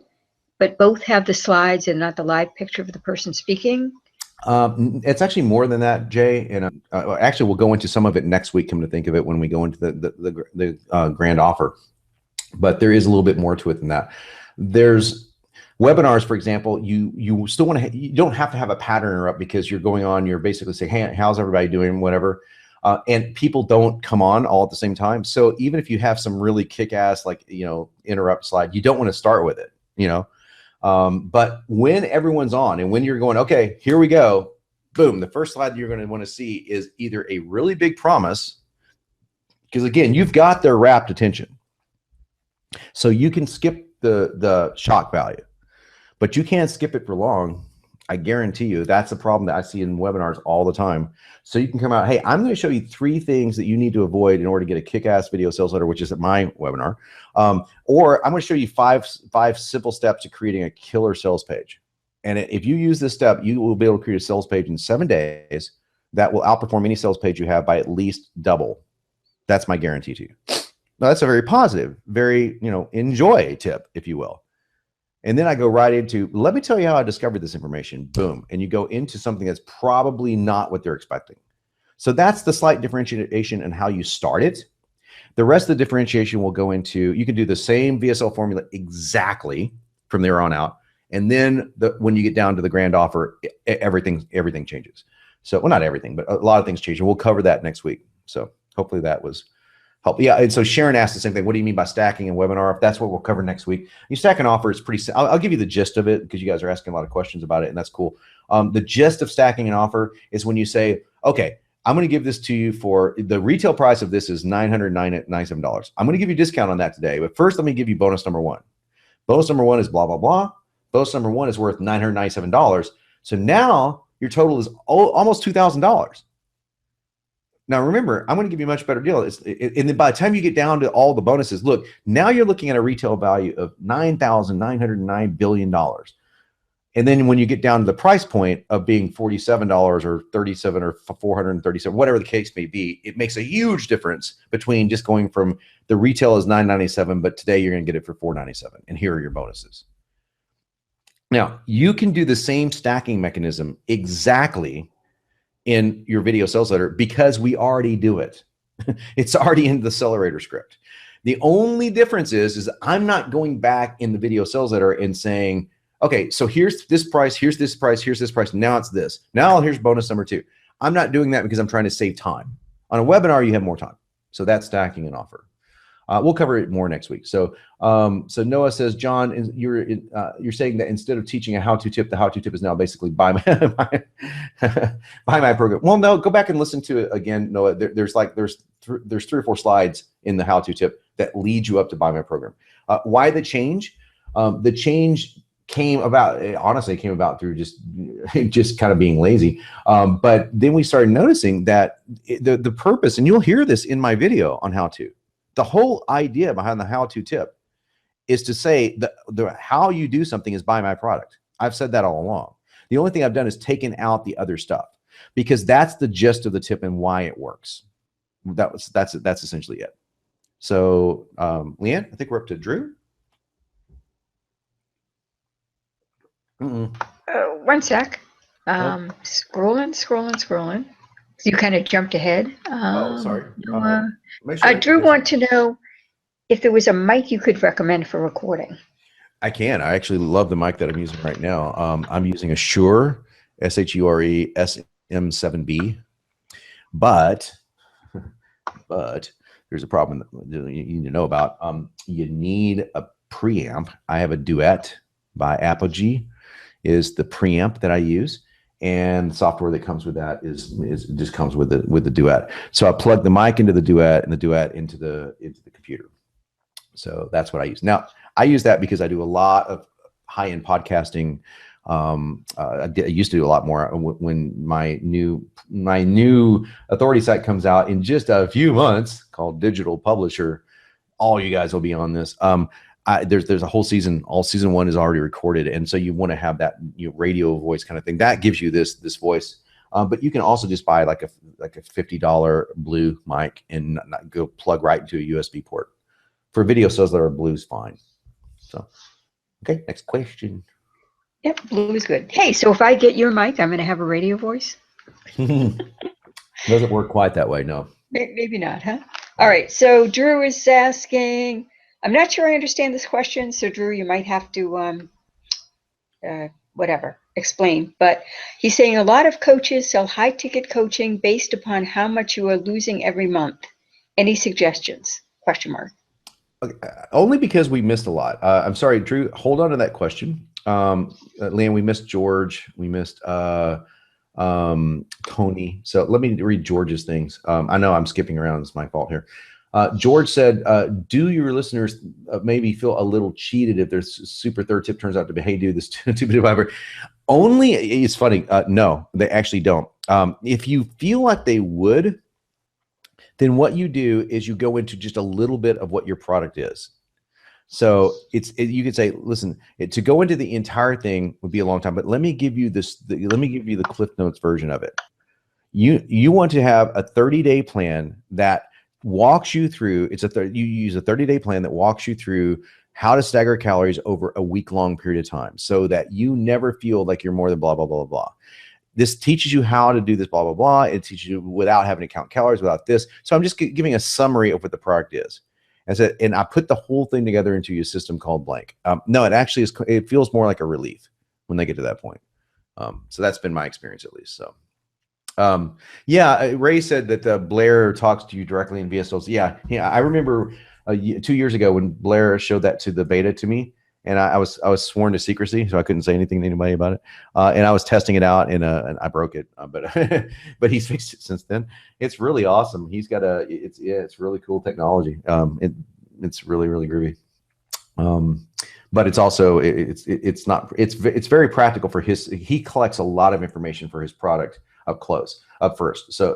but both have the slides and not the live picture of the person speaking? It's actually more than that, Jay. And actually, we'll go into some of it next week, come to think of it, when we go into the grand offer. But there is a little bit more to it than that. There's webinars, for example, you still want to, you don't have to have a pattern interrupt because you're going on, you're basically saying, hey, how's everybody doing, whatever. And people don't come on all at the same time. So even if you have some really kick-ass, like, interrupt slide, you don't want to start with it, but when everyone's on and when you're going, okay, here we go, boom, the first slide you're going to want to see is either a really big promise, because again, you've got their rapt attention. So you can skip the shock value, but you can't skip it for long. I guarantee you that's a problem that I see in webinars all the time. So you can come out, hey, I'm going to show you 3 things that you need to avoid in order to get a kick-ass video sales letter, which is at my webinar. Or I'm going to show you five simple steps to creating a killer sales page. And if you use this step, you will be able to create a sales page in 7 days that will outperform any sales page you have by at least double. That's my guarantee to you. Now, that's a very positive, very, enjoy tip, if you will. And then I go right into, let me tell you how I discovered this information. Boom. And you go into something that's probably not what they're expecting. So that's the slight differentiation in how you start it. The rest of the differentiation will go into, you can do the same VSL formula exactly from there on out. And then when you get down to the grand offer, everything changes. So, well, not everything, but a lot of things change. And we'll cover that next week. So hopefully that was helpful. Yeah, and so Sharon asked the same thing. What do you mean by stacking and webinar? If that's what we'll cover next week. You stack an offer is pretty, I'll give you the gist of it because you guys are asking a lot of questions about it, and that's cool. The gist of stacking an offer is when you say, okay, I'm going to give this to you for the retail price of this is $997. I'm going to give you a discount on that today. But first, let me give you bonus number 1. Bonus number 1 is blah, blah, blah. Bonus number 1 is worth $997. So now your total is almost $2,000. Now, remember, I'm going to give you a much better deal. And then by the time you get down to all the bonuses, look, now you're looking at a retail value of $9,909 billion. And then when you get down to the price point of being $47 or $37 or $437, whatever the case may be, it makes a huge difference between just going from the retail is $997, but today you're going to get it for $497. And here are your bonuses. Now, you can do the same stacking mechanism exactly in your video sales letter because we already do it. It's already in the accelerator script. The only difference is I'm not going back in the video sales letter and saying, okay, so here's this price, here's this price, here's this price. Now it's this. Now here's bonus number 2. I'm not doing that because I'm trying to save time. On a webinar, you have more time. So that's stacking an offer. We'll cover it more next week. So, so Noah says, John, you're saying that instead of teaching a how-to tip, the how-to tip is now basically buy my buy my program. Well, no, go back and listen to it again, Noah. There's 3 or 4 slides in the how-to tip that lead you up to buy my program. Why the change? The change came about, honestly, came about through just kind of being lazy. But then we started noticing that the purpose, and you'll hear this in my video on how to. The whole idea behind the how-to tip is to say the how you do something is buy my product. I've said that all along. The only thing I've done is taken out the other stuff because that's the gist of the tip and why it works. That's essentially it. So, Leanne, I think we're up to Drew. One sec. Scrolling. You kind of jumped ahead. Sorry. Drew want to know if there was a mic you could recommend for recording. I can. I actually love the mic that I'm using right now. I'm using a Shure, Shure SM7B, but there's a problem that you need to know about. You need a preamp. I have a Duet by Apogee is the preamp that I use. And the software that comes with that is just comes with the Duet. So I plug the mic into the Duet and the Duet into the computer. So that's what I use. Now I use that because I do a lot of high-end podcasting. I used to do a lot more when my new authority site comes out in just a few months called Digital Publisher. All you guys will be on this. There's a whole season. All season 1 is already recorded, and so you want to have that radio voice kind of thing. That gives you this voice. But you can also just buy like a $50 Blue mic and not go plug right into a USB port. For video sales, there are Blue's fine. So, okay, next question. Yep, Blue is good. Hey, so if I get your mic, I'm going to have a radio voice. Doesn't work quite that way, no. Maybe not, huh? All right. So Drew is asking. I'm not sure I understand this question, so Drew, you might have to, explain. But he's saying a lot of coaches sell high-ticket coaching based upon how much you are losing every month. Any suggestions? ? Only because we missed a lot. I'm sorry, Drew. Hold on to that question. Leanne, we missed George. We missed Tony. So let me read George's things. I know I'm skipping around. It's my fault here. George said, do your listeners maybe feel a little cheated if their super third tip turns out to be, hey, dude, this two-bit viber? Only, it's funny. No, they actually don't. If you feel like they would, then what you do is you go into just a little bit of what your product is. So you could say, listen, to go into the entire thing would be a long time, but let me give you let me give you the Cliff Notes version of it. You want to have a 30-day plan that walks you through. You use a 30-day plan that walks you through how to stagger calories over a week-long period of time so that you never feel like you're more than blah, blah, blah, blah. This teaches you how to do this, blah, blah, blah. It teaches you without having to count calories, without this. So I'm just giving a summary of what the product is. And I put the whole thing together into a system called Blank. No, it actually is. It feels more like a relief when they get to that point. So that's been my experience, at least. So, yeah, Ray said that Blair talks to you directly in VSLs. Yeah. I remember 2 years ago when Blair showed that to the beta to me, and I was sworn to secrecy, so I couldn't say anything to anybody about it. And I was testing it out, and I broke it, but he's fixed it since then. It's really awesome. He's got it's really cool technology. It's really, really groovy. but it's also it's not it's very practical for his. He collects a lot of information for his product up first. So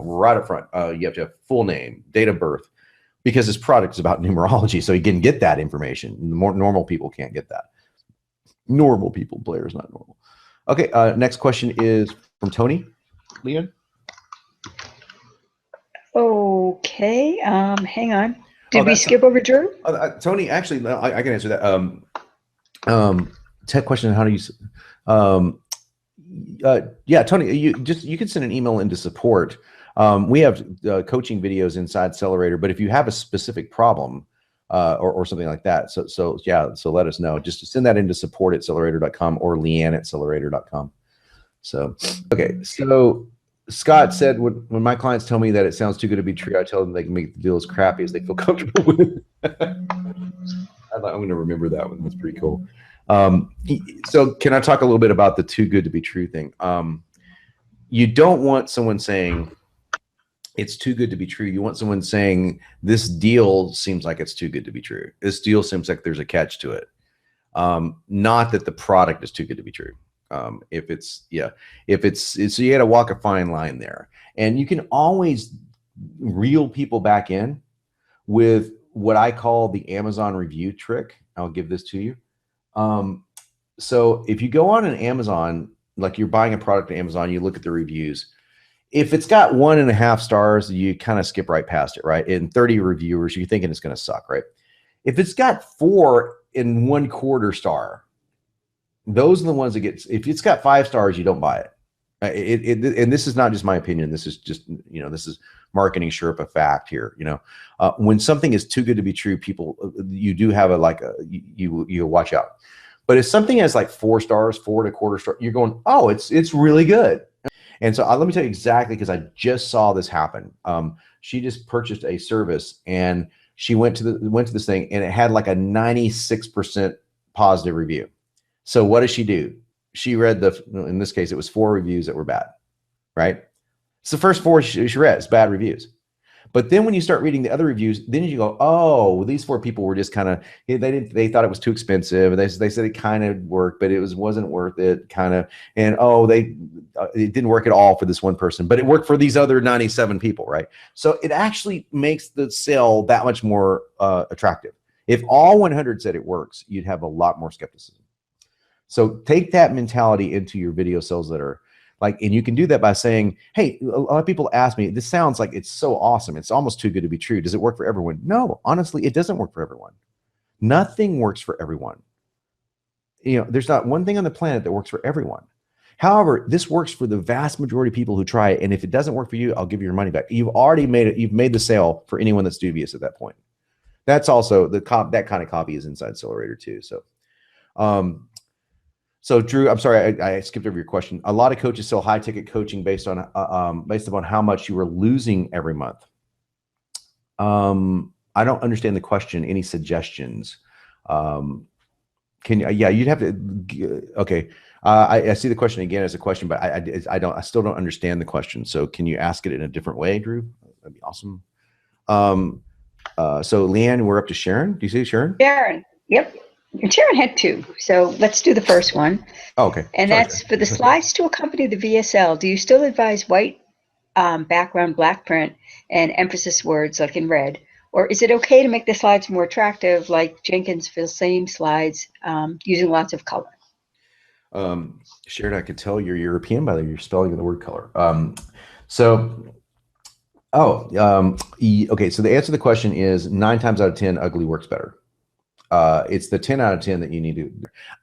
right up front, you have to have full name, date of birth, because his product is about numerology, so he can get that information. More normal people can't get that. Normal people, Blair is not normal. Okay, next question is from Tony. Leon. Okay, hang on. Did we skip over Drew? Tony, actually, I can answer that. Tech question: how do you? Yeah, Tony, you can send an email into support. We have coaching videos inside Accelerator, but if you have a specific problem or something like that, so let us know. Just send that into support@accelerator.com or leanne@accelerator.com. So, okay, so Scott said, when my clients tell me that it sounds too good to be true, I tell them they can make the deal as crappy as they feel comfortable with. I'm going to remember that one. That's pretty cool. So can I talk a little bit about the too good to be true thing? You don't want someone saying it's too good to be true. You want someone saying this deal seems like it's too good to be true. This deal seems like there's a catch to it. Not that the product is too good to be true. So you got to walk a fine line there, and you can always reel people back in with what I call the Amazon review trick. I'll give this to you. So if you go on an Amazon, like you're buying a product on Amazon, you look at the reviews. If it's got 1.5 stars, you kind of skip right past it, right? And 30 reviewers, you're thinking it's going to suck, right? If it's got 4 1/4 star, those are the ones that get. If it's got 5 stars, you don't buy it. And this is not just my opinion. This is just this is marketing Sherpa fact here. When something is too good to be true, people you do have you watch out. But if something has like 4 stars, 4 1/4 star, you're going, oh, it's really good. And so let me tell you exactly, because I just saw this happen. She just purchased a service and she went to this thing and it had like a 96% positive review. So what does she do? She read in this case, it was 4 reviews that were bad, right? It's the first 4 she read, it's bad reviews. But then when you start reading the other reviews, then you go, oh, well, these 4 people were just kind of, they thought it was too expensive. They said it kind of worked, but it wasn't worth it kind of. And it didn't work at all for this one person, but it worked for these other 97 people, right? So it actually makes the sale that much more attractive. If all 100 said it works, you'd have a lot more skepticism. So take that mentality into your video sales that are and you can do that by saying, hey, a lot of people ask me, this sounds like it's so awesome. It's almost too good to be true. Does it work for everyone? No, honestly, it doesn't work for everyone. Nothing works for everyone. There's not one thing on the planet that works for everyone. However, this works for the vast majority of people who try it. And if it doesn't work for you, I'll give you your money back. You've already made it. You've made the sale for anyone that's dubious at that point. That's also that kind of copy is inside Accelerator too. So Drew, I'm sorry, I skipped over your question. A lot of coaches sell high ticket coaching based upon how much you are losing every month. I don't understand the question. Any suggestions? You'd have to. Okay, I see the question again as a question, but I still don't understand the question. So can you ask it in a different way, Drew? That'd be awesome. So Leanne, we're up to Sharon. Do you see Sharon? Sharon. Yep. Sharon had 2, so let's do the first one. Oh, okay. And that's for the slides to accompany the VSL. Do you still advise white background, black print, and emphasis words like in red? Or is it okay to make the slides more attractive, like Jenkins for the same slides, using lots of color? Sharon, I could tell you're European by your spelling of the word color. Okay. So the answer to the question is 9 times out of 10, ugly works better. It's the 10 out of 10 that you need to.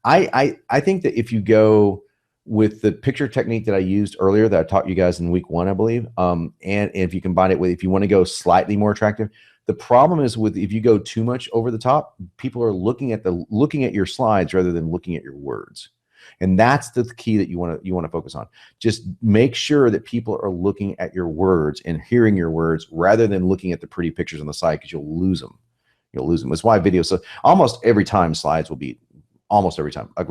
I think that if you go with the picture technique that I used earlier that I taught you guys in week 1, I believe, and if you combine it with, if you want to go slightly more attractive, the problem is if you go too much over the top, people are looking at your slides rather than looking at your words. And that's the key that you want to focus on. Just make sure that people are looking at your words and hearing your words rather than looking at the pretty pictures on the side, because you'll lose them. That's why videos. So almost every time ugly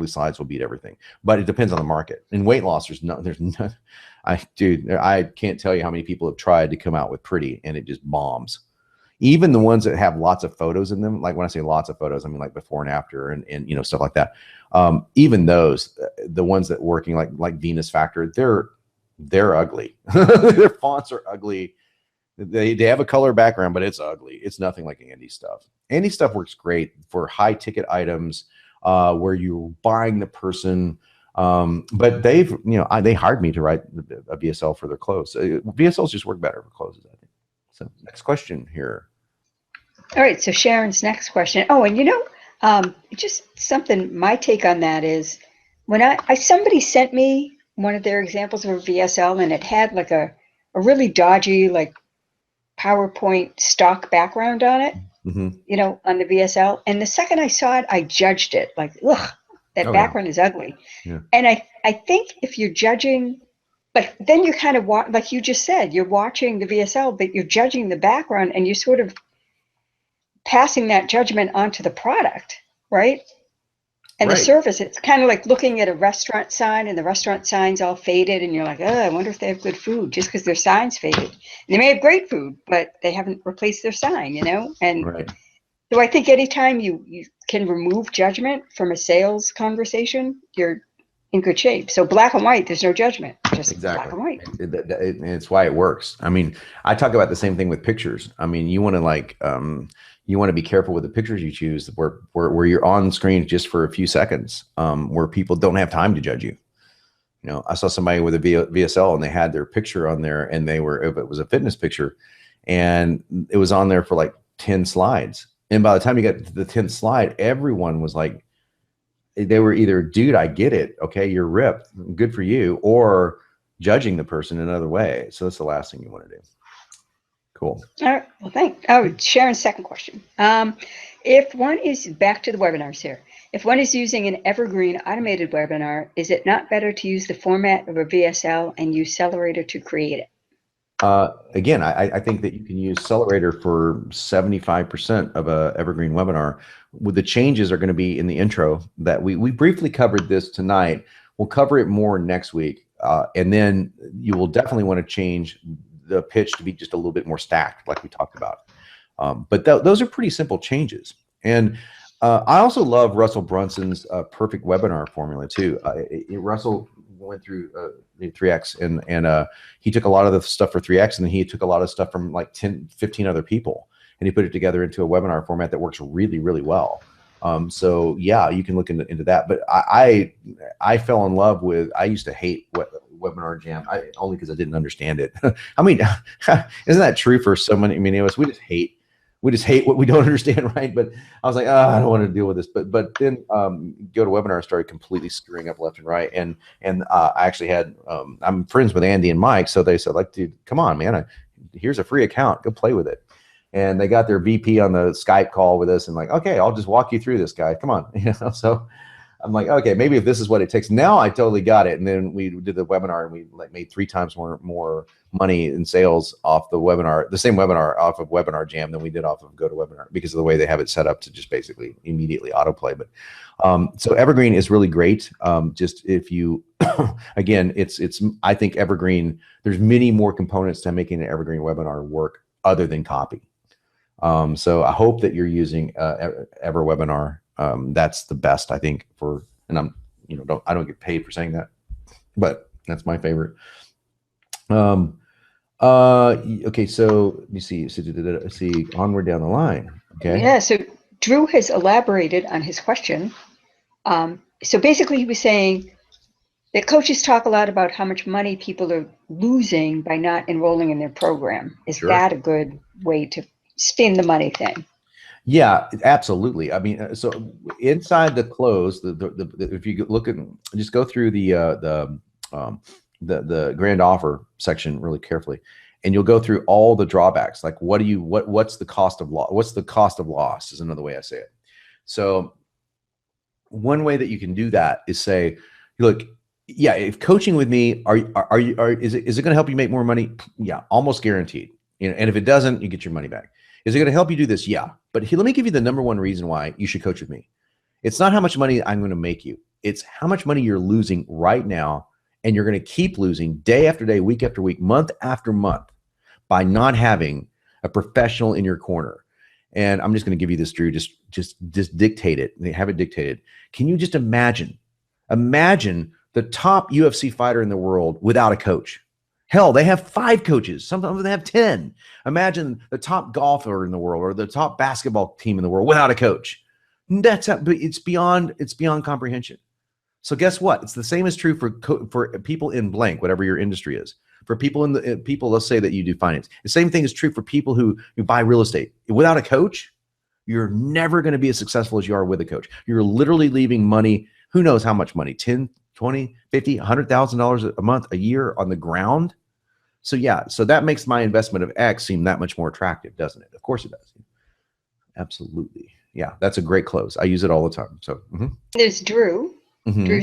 slides will beat everything, but it depends on the market. In weight loss, I can't tell you how many people have tried to come out with pretty and it just bombs. even the ones that have lots of photos in them, like when I say lots of photos, I mean like before and after and you know, stuff like that. Even those, the ones that working like Venus Factor, they're ugly. Their fonts are ugly. They have a color background, but it's ugly. It's nothing like Andy stuff. Andy stuff works great for high ticket items where you're buying the person. But they've, you know, they hired me to write a VSL for their clothes. VSLs just work better for clothes, I think. So next question here. All right. So Sharon's next question. Oh, and you know, just something, my take on that is when somebody sent me one of their examples of a VSL and it had like a really dodgy, like PowerPoint stock background on it, you know, on the VSL. And the second I saw it, I judged it like, ugh, that background is ugly. Yeah. And I think if you're judging, but then you're kind of, like you just said, you're watching the VSL, but you're judging the background and you're sort of passing that judgment onto the product, right? And the service, it's kind of like looking at a restaurant sign and the restaurant sign's all faded and you're like, oh, I wonder if they have good food just because their sign's faded. And they may have great food, but they haven't replaced their sign, you know? And so I think anytime you can remove judgment from a sales conversation, you're in good shape. So black and white, there's no judgment, just black and white. It's why it works. I mean, I talk about the same thing with pictures. I mean, you want to like, you want to be careful with the pictures you choose where you're on screen just for a few seconds, where people don't have time to judge you. You know, I saw somebody with a VSL and they had their picture on there and if it was a fitness picture and it was on there for like 10 slides. And by the time you got to the 10th slide, everyone was like, they were either, dude, I get it. Okay. You're ripped. Good for you. Or judging the person another way. So that's the last thing you want to do. Cool. All right. Well, thanks. Oh, Sharon's second question. If one is back to the webinars here, if one is using an evergreen automated webinar, is it not better to use the format of a VSL and use Cellerator to create it? Again, I think that you can use Cellerator for 75% of a evergreen webinar. With the changes are going to be in the intro that we briefly covered this tonight. We'll cover it more next week. And then you will definitely want to change the pitch to be just a little bit more stacked like we talked about. But those are pretty simple changes. And I also love Russell Brunson's perfect webinar formula too. Russell went through 3X and he took a lot of the stuff for 3X and then he took a lot of stuff from like 10, 15 other people and he put it together into a webinar format that works really, really well. So yeah, you can look into that. But I fell in love with, I used to hate Webinar Jam only because I didn't understand it. I mean, isn't that true for so many of us? We just hate what we don't understand, right? But I was like, oh, I don't want to deal with this. But then Go to Webinar started completely screwing up left and right. And I actually had, I'm friends with Andy and Mike. So they said, like, dude, come on, man. Here's a free account. Go play with it. And they got their VP on the Skype call with us and like, okay, I'll just walk you through this, guy. Come on. You know, so I'm like, okay, maybe if this is what it takes. Now I totally got it. And then we did the webinar and we like made 3 times more money in sales off the webinar, the same webinar off of Webinar Jam than we did off of Go to Webinar because of the way they have it set up to just basically immediately autoplay. But so Evergreen is really great. Just if you, again, I think Evergreen, there's many more components to making an Evergreen webinar work other than copy. So I hope that you're using EverWebinar. That's the best, I think, for, and I'm, you know, I don't get paid for saying that, but that's my favorite. Okay, so let me see. See, onward down the line. Okay. Yeah. So Drew has elaborated on his question. So basically, he was saying that coaches talk a lot about how much money people are losing by not enrolling in their program. Is that a good way to spin the money thing? Yeah, absolutely. I mean, so inside the close, if you look at, just go through the grand offer section really carefully, and you'll go through all the drawbacks. Like, what's the cost of loss? What's the cost of loss is another way I say it. So one way that you can do that is say, look, yeah, if coaching with me, is it going to help you make more money? Yeah, almost guaranteed. You know, and if it doesn't, you get your money back. Is it going to help you do this? Yeah. But let me give you the number one reason why you should coach with me. It's not how much money I'm going to make you. It's how much money you're losing right now. And you're going to keep losing day after day, week after week, month after month by not having a professional in your corner. And I'm just going to give you this, Drew. Just dictate it. They have it dictated. Can you just imagine the top UFC fighter in the world without a coach? Hell, they have 5 coaches. Sometimes they have 10. Imagine the top golfer in the world or the top basketball team in the world without a coach. It's beyond comprehension. So guess what? It's the same is true for people in blank, whatever your industry is. For people let's say that you do finance. The same thing is true for people who buy real estate. Without a coach, you're never going to be as successful as you are with a coach. You're literally leaving money, who knows how much money, 10, 20, 50, $100,000 a month, a year on the ground. So yeah, so that makes my investment of X seem that much more attractive, doesn't it? Of course it does. Absolutely. Yeah, that's a great close. I use it all the time. So There's Drew. Drew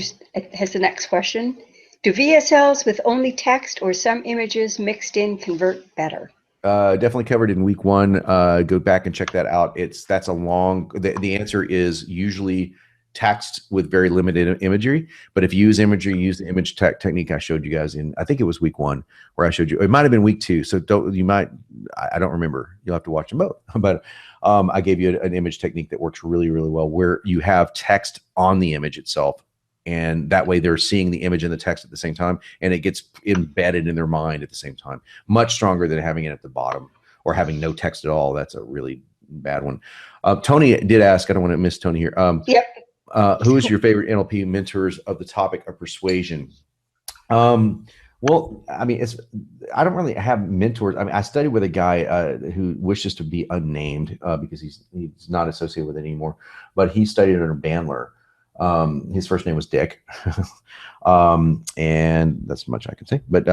has the next question. Do VSLs with only text or some images mixed in convert better? Definitely covered in week 1. Go back and check that out. That's a long. The answer is usually text with very limited imagery. But if you use imagery, use the image technique I showed you guys in. I think it was week 1 where I showed you. It might have been week 2. So I don't remember. You'll have to watch them both. But I gave you an image technique that works really, really well, where you have text on the image itself. And that way they're seeing the image and the text at the same time, and it gets embedded in their mind at the same time. Much stronger than having it at the bottom or having no text at all. That's a really bad one. Tony did ask, I don't want to miss Tony here. Yep. Who is your favorite NLP mentors of the topic of persuasion? Well, I mean, I don't really have mentors. I mean, I studied with a guy who wishes to be unnamed because he's not associated with it anymore, but he studied under Bandler. His first name was Dick. And that's much I can say. But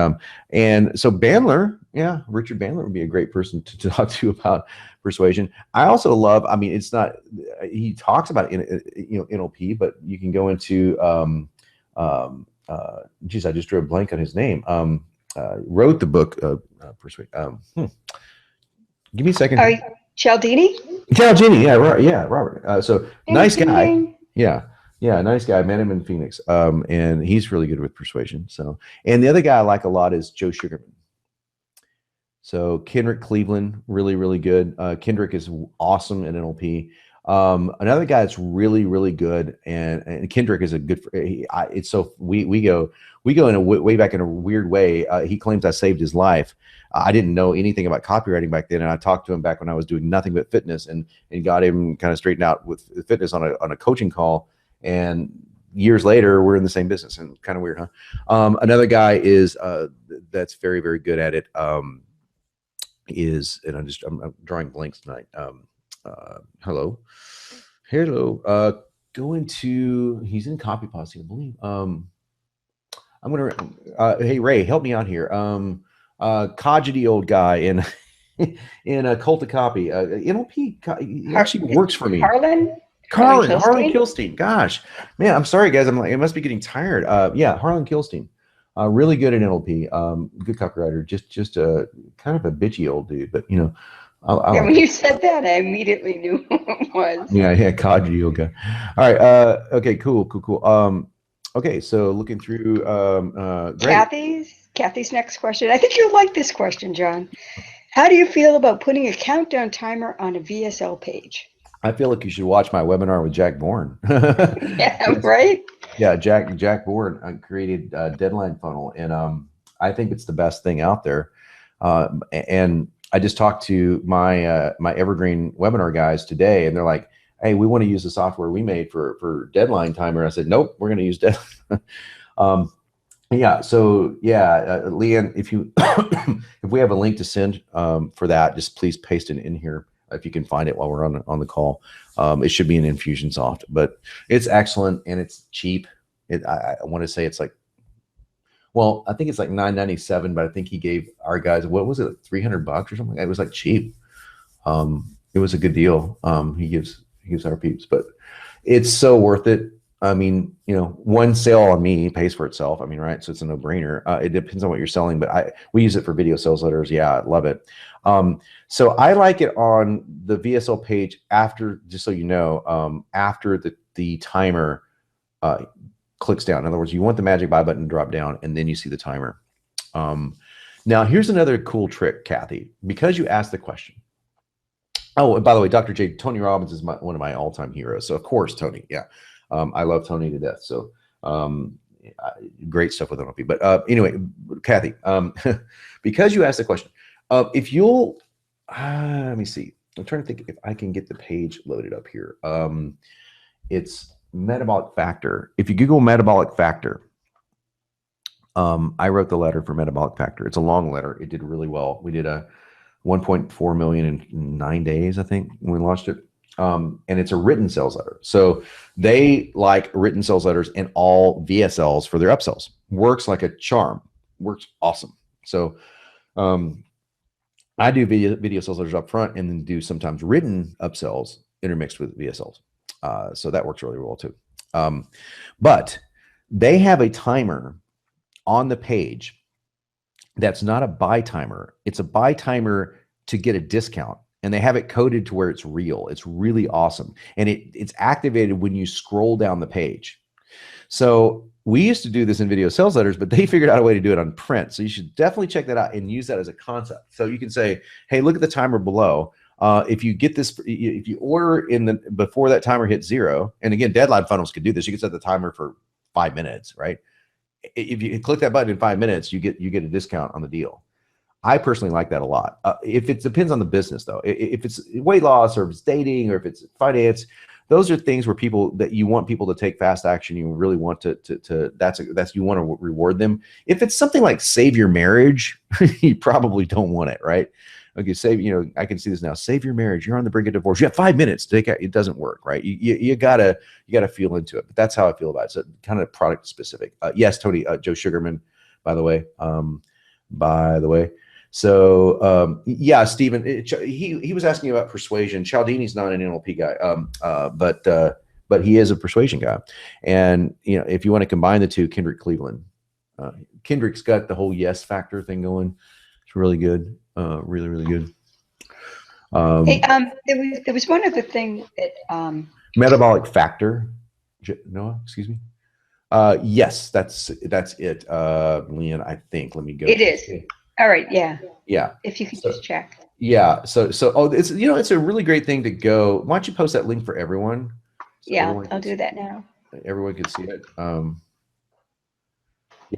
and so Bandler, yeah, Richard Bandler would be a great person to talk to about persuasion. I also love, I mean, it's not, he talks about NLP, but you can go into geez, I just drew a blank on his name. Wrote the book Persuade. Give me a second. Cialdini? Cialdini, yeah, Robert. So nice guy. Yeah, nice guy. I met him in Phoenix, and he's really good with persuasion. So, and the other guy I like a lot is Joe Sugarman. So Kendrick Cleveland, really, really good. Kendrick is awesome at NLP. Another guy that's really, really good, and Kendrick is a good. It's so we go in a way back in a weird way. He claims I saved his life. I didn't know anything about copywriting back then, and I talked to him back when I was doing nothing but fitness, and got him kind of straightened out with fitness on a coaching call. And years later, we're in the same business, and kind of weird, huh? Another guy is that's very, very good at it. And I'm drawing blanks tonight. Hello. Going to, he's in Copy Posse, I believe. I'm gonna. Hey Ray, help me out here. Cogity old guy in a Cult of Copy. NLP he actually works for me. Harlan Kilstein. Gosh, man, I'm sorry, guys. I'm like, I must be getting tired. Yeah, Harlan Kilstein, really good at NLP. Good copywriter. Just a kind of a bitchy old dude, but you know. When you said that, I immediately knew who it was. Yeah, Kaji. Okay. All right. Okay. Cool. Okay. So looking through. Great. Kathy's next question. I think you'll like this question, John. How do you feel about putting a countdown timer on a VSL page? I feel like you should watch my webinar with Jack Bourne. Yeah, right? Yeah, Jack Bourne created a deadline funnel, and I think it's the best thing out there. And I just talked to my my Evergreen webinar guys today, and they're like, "Hey, we want to use the software we made for deadline timer." I said, "Nope, we're going to use deadline." Yeah. So yeah, Leanne, if you if we have a link to send for that, just please paste it in here if you can find it while we're on the call. It should be in Infusionsoft, but it's excellent and it's cheap. I want to say it's like, well, I think it's like $9.97, but I think he gave our guys, what was it, $300 or something? It was like cheap. It was a good deal. He gives our peeps, but it's so worth it. I mean, you know, one sale on me pays for itself. I mean, right? So it's a no-brainer. It depends on what you're selling, but we use it for video sales letters. Yeah, I love it. So I like it on the VSL page after, just so you know, after the timer clicks down. In other words, you want the magic buy button to drop down, and then you see the timer. Now, here's another cool trick, Kathy, because you asked the question. Oh, and by the way, Dr. J, Tony Robbins is one of my all-time heroes. So of course, Tony, yeah, I love Tony to death. So great stuff with NLP. But anyway, Kathy, because you asked the question, if you'll, let me see. I'm trying to think if I can get the page loaded up here. It's metabolic factor. If you Google metabolic factor, I wrote the letter for metabolic factor. It's a long letter. It did really well. We did a 1.4 million in 9 days, I think, when we launched it. And it's a written sales letter. So they like written sales letters and all VSLs for their upsells. Works like a charm. Works awesome. So I do video sales letters up front and then do sometimes written upsells intermixed with VSLs. So that works really well too. But they have a timer on the page that's not a buy timer. It's a buy timer to get a discount, and they have it coded to where it's real. It's really awesome. And it's activated when you scroll down the page. So we used to do this in video sales letters, but they figured out a way to do it on print. So you should definitely check that out and use that as a concept. So you can say, hey, look at the timer below. If you get this, if you order before that timer hits 0, and again, deadline funnels could do this. You can set the timer for 5 minutes, right? If you click that button in 5 minutes, you get a discount on the deal. I personally like that a lot. If it depends on the business though, if it's weight loss or if it's dating or if it's finance, those are things where you want people to take fast action. You really want you want to reward them. If it's something like save your marriage, you probably don't want it, right? Okay, I can see this now. Save your marriage. You're on the brink of divorce. You have 5 minutes to take it. It doesn't work, right? You gotta feel into it. But that's how I feel about it. So kind of product specific. Yes, Tony, Joe Sugarman, by the way. So yeah, Stephen, he was asking about persuasion. Cialdini's not an NLP guy, but he is a persuasion guy. And if you want to combine the two, Kendrick Cleveland, Kendrick's got the whole yes factor thing going. It's really good. Really, really good. Hey, there was one other thing that metabolic factor. Noah, excuse me. Yes, that's it. Leanne, I think. Let me go. It is. All right. Yeah. Yeah. If you could just check. Yeah. So it's it's a really great thing to go. Why don't you post that link for everyone? So yeah, I'll do that now. Everyone can see it.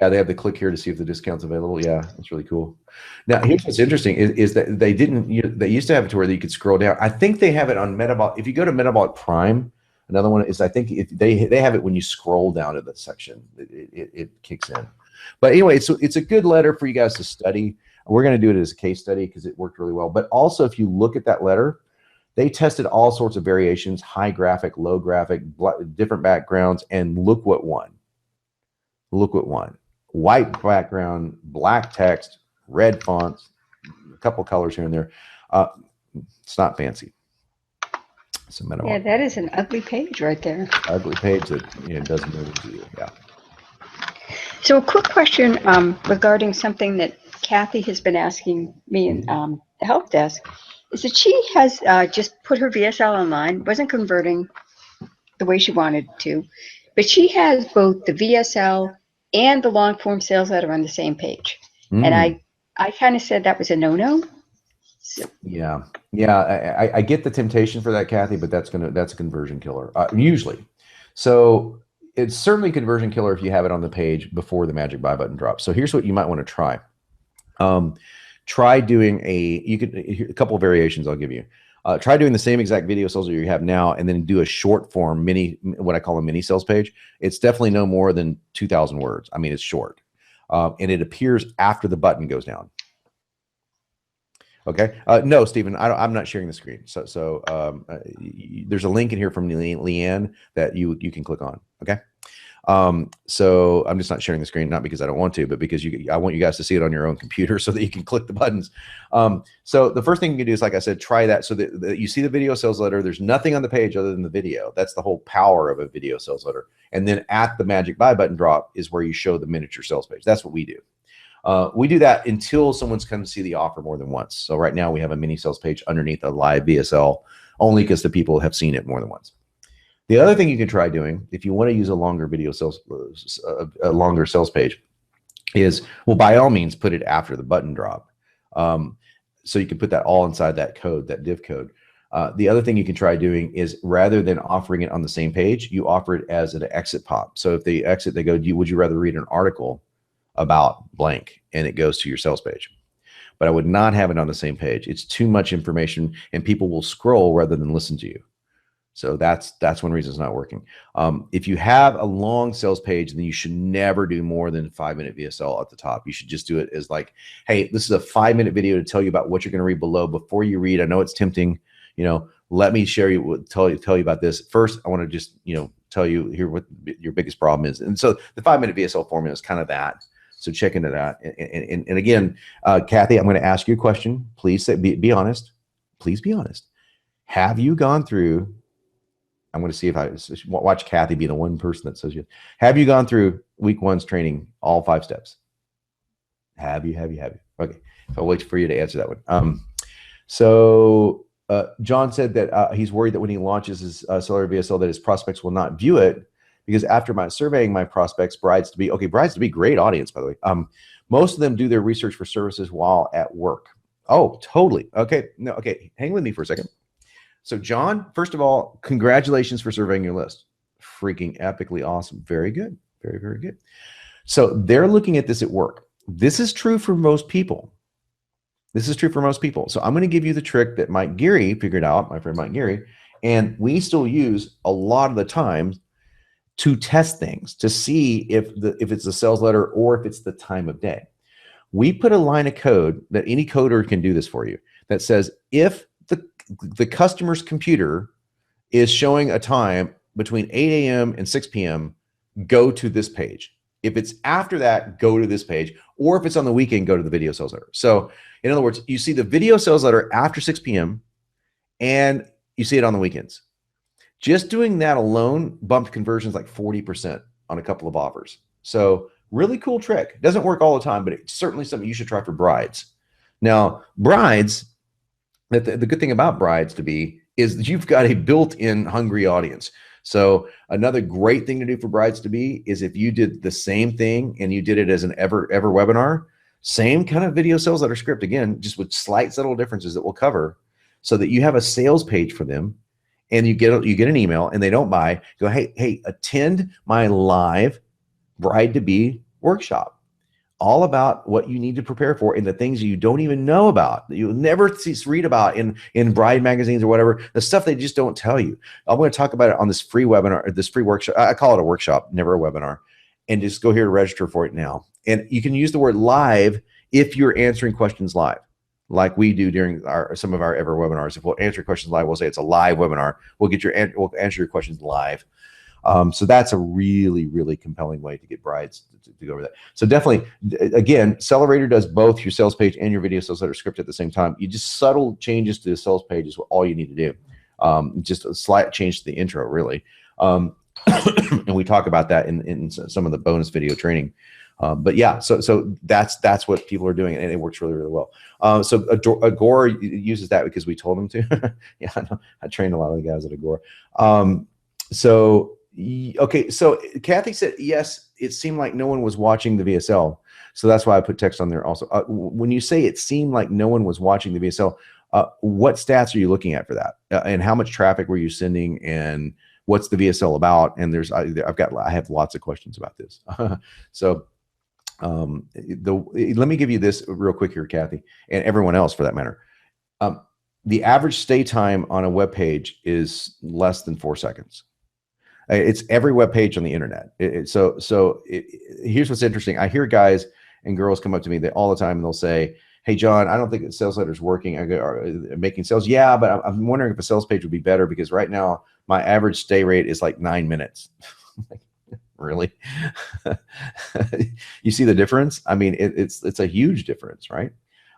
Yeah, they have the click here to see if the discount's available. Yeah, that's really cool. Now, here's what's interesting is that they didn't. They used to have it to where you could scroll down. I think they have it on Metabolic. If you go to Metabolic Prime, another one is I think if they have it when you scroll down to the section, it kicks in. But anyway, it's a good letter for you guys to study. We're going to do it as a case study because it worked really well. But also, if you look at that letter, they tested all sorts of variations: high graphic, low graphic, different backgrounds, and look what won. Look what won. White background, black text, red fonts, a couple colors here and there. It's not fancy. Yeah, that is an ugly page right there. Ugly page that doesn't move to you. Yeah. So a quick question regarding something that Kathy has been asking me in the help desk is that she has just put her VSL online, wasn't converting the way she wanted to, but she has both the VSL and the long form sales letter on the same page. And I kind of said that was a no-no. So. Yeah. I get the temptation for that, Kathy, but that's a conversion killer usually. So it's certainly a conversion killer if you have it on the page before the magic buy button drops. So here's what you might want to try. Try doing a couple of variations I'll give you. Try doing the same exact video sales that you have now, and then do a short form what I call a mini sales page. It's definitely no more than 2,000 words. I mean, it's short, and it appears after the button goes down. Okay. No, Stephen, I'm not sharing the screen. So there's a link in here from Leanne that you can click on. Okay. So I'm just not sharing the screen, not because I don't want to, but because I want you guys to see it on your own computer so that you can click the buttons. So the first thing you can do is, like I said, try that so that you see the video sales letter. There's nothing on the page other than the video. That's the whole power of a video sales letter. And then at the magic buy button drop is where you show the miniature sales page. That's what we do. We do that until someone's come to see the offer more than once. So right now we have a mini sales page underneath a live VSL only because the people have seen it more than once. The other thing you can try doing if you want to use a longer video sales, a longer sales page is, well, by all means, put it after the button drop. So you can put that all inside that code, that div code. The other thing you can try doing is rather than offering it on the same page, you offer it as an exit pop. So if they exit, they go, would you rather read an article about blank? And it goes to your sales page. But I would not have it on the same page. It's too much information and people will scroll rather than listen to you. So that's one reason it's not working. If you have a long sales page, then you should never do more than 5-minute VSL at the top. You should just do it as like, hey, this is a 5-minute video to tell you about what you're going to read below. Before you read, I know it's tempting, let me share you, tell you about this. First, I want to just, tell you here what your biggest problem is. And so the 5-minute VSL formula is kind of that. So check into that. And again, Kathy, I'm going to ask you a question. Please say, be honest. Please be honest. Have you gone through, I'm going to see if I watch Kathy be the one person that says yes. Have you gone through week 1's training, all 5 steps? Have you? Okay. So I'll wait for you to answer that one. John said that he's worried that when he launches his seller VSL that his prospects will not view it because after surveying my prospects, brides-to-be, great audience, by the way. Most of them do their research for services while at work. Oh, totally. Okay. No, okay. Hang with me for a second. So John, first of all, congratulations for surveying your list. Freaking epically awesome. Very good. Very, very good. So they're looking at this at work. This is true for most people. So I'm going to give you the trick that Mike Geary figured out, my friend Mike Geary, and we still use a lot of the time to test things to see if it's a sales letter or if it's the time of day. We put a line of code that any coder can do this for you that says if the customer's computer is showing a time between 8 a.m. and 6 p.m., go to this page. If it's after that, go to this page. Or if it's on the weekend, go to the video sales letter. So in other words, you see the video sales letter after 6 p.m. and you see it on the weekends. Just doing that alone bumped conversions like 40% on a couple of offers. So really cool trick. It doesn't work all the time, but it's certainly something you should try for brides. Now, brides, the good thing about brides-to-be is that you've got a built-in hungry audience. So another great thing to do for brides-to-be is if you did the same thing and you did it as an ever webinar, same kind of video sales letter script, again, just with slight subtle differences that we'll cover, so that you have a sales page for them and you get an email and they don't buy, go, hey, attend my live bride-to-be workshop. All about what you need to prepare for and the things you don't even know about, that you'll never read about in bride magazines or whatever, the stuff they just don't tell you. I'm going to talk about it on this free webinar, this free workshop. I call it a workshop, never a webinar. And just go here to register for it now. And you can use the word live if you're answering questions live, like we do during some of our ever webinars. If we'll answer questions live, we'll say it's a live webinar. We'll answer your questions live. So that's a really, really compelling way to get brides to go over that. So definitely, again, Accelerator does both your sales page and your video sales letter script at the same time. You just subtle changes to the sales page is all you need to do. Just a slight change to the intro, really. And we talk about that in some of the bonus video training. But yeah, so that's what people are doing, and it works really, really well. So Agora uses that because we told them to. Yeah, I know. I trained a lot of the guys at Agora. Okay, so Kathy said, yes, it seemed like no one was watching the VSL. So that's why I put text on there also. When you say it seemed like no one was watching the VSL, what stats are you looking at for that? And how much traffic were you sending? And what's the VSL about? And I have lots of questions about this. So let me give you this real quick here, Kathy, and everyone else for that matter. The average stay time on a web page is less than 4 seconds. It's every web page on the internet. Here's what's interesting. I hear guys and girls come up to me all the time and they'll say, hey, John, I don't think the sales letter is working. I'm making sales. Yeah, but I'm wondering if a sales page would be better because right now my average stay rate is like 9 minutes. Really? You see the difference? I mean, it's a huge difference, right?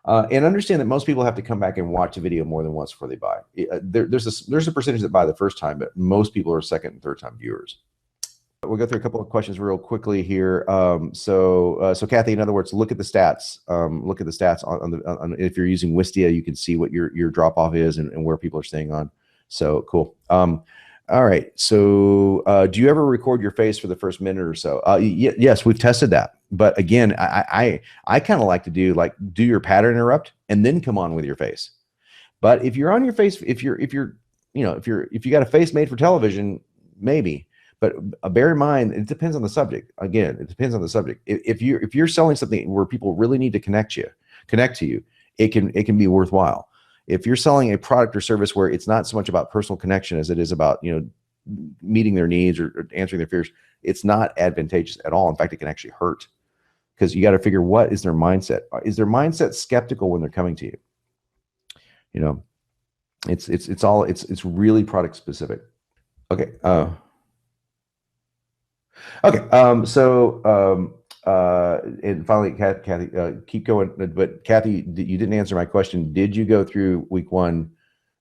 And understand that most people have to come back and watch a video more than once before they buy. There's a percentage that buy the first time, but most people are second and third time viewers. We'll go through a couple of questions real quickly here. So Kathy, in other words, look at the stats. Look at the stats on if you're using Wistia, you can see what your drop off is and where people are staying on. So cool. All right. So do you ever record your face for the first minute or so? Yes, we've tested that. But again, I kind of like to do your pattern interrupt and then come on with your face. But if you're on your face, if you got a face made for television, maybe. But bear in mind, it depends on the subject. Again, it depends on the subject. If you're selling something where people really need to connect to you, it can be worthwhile. If you're selling a product or service where it's not so much about personal connection as it is about meeting their needs or answering their fears, it's not advantageous at all. In fact, it can actually hurt, because you got to figure, what is their mindset? Is their mindset skeptical when they're coming to you? It's really product specific. Okay. And finally, Kathy, keep going. But Kathy, you didn't answer my question. Did you go through week 1?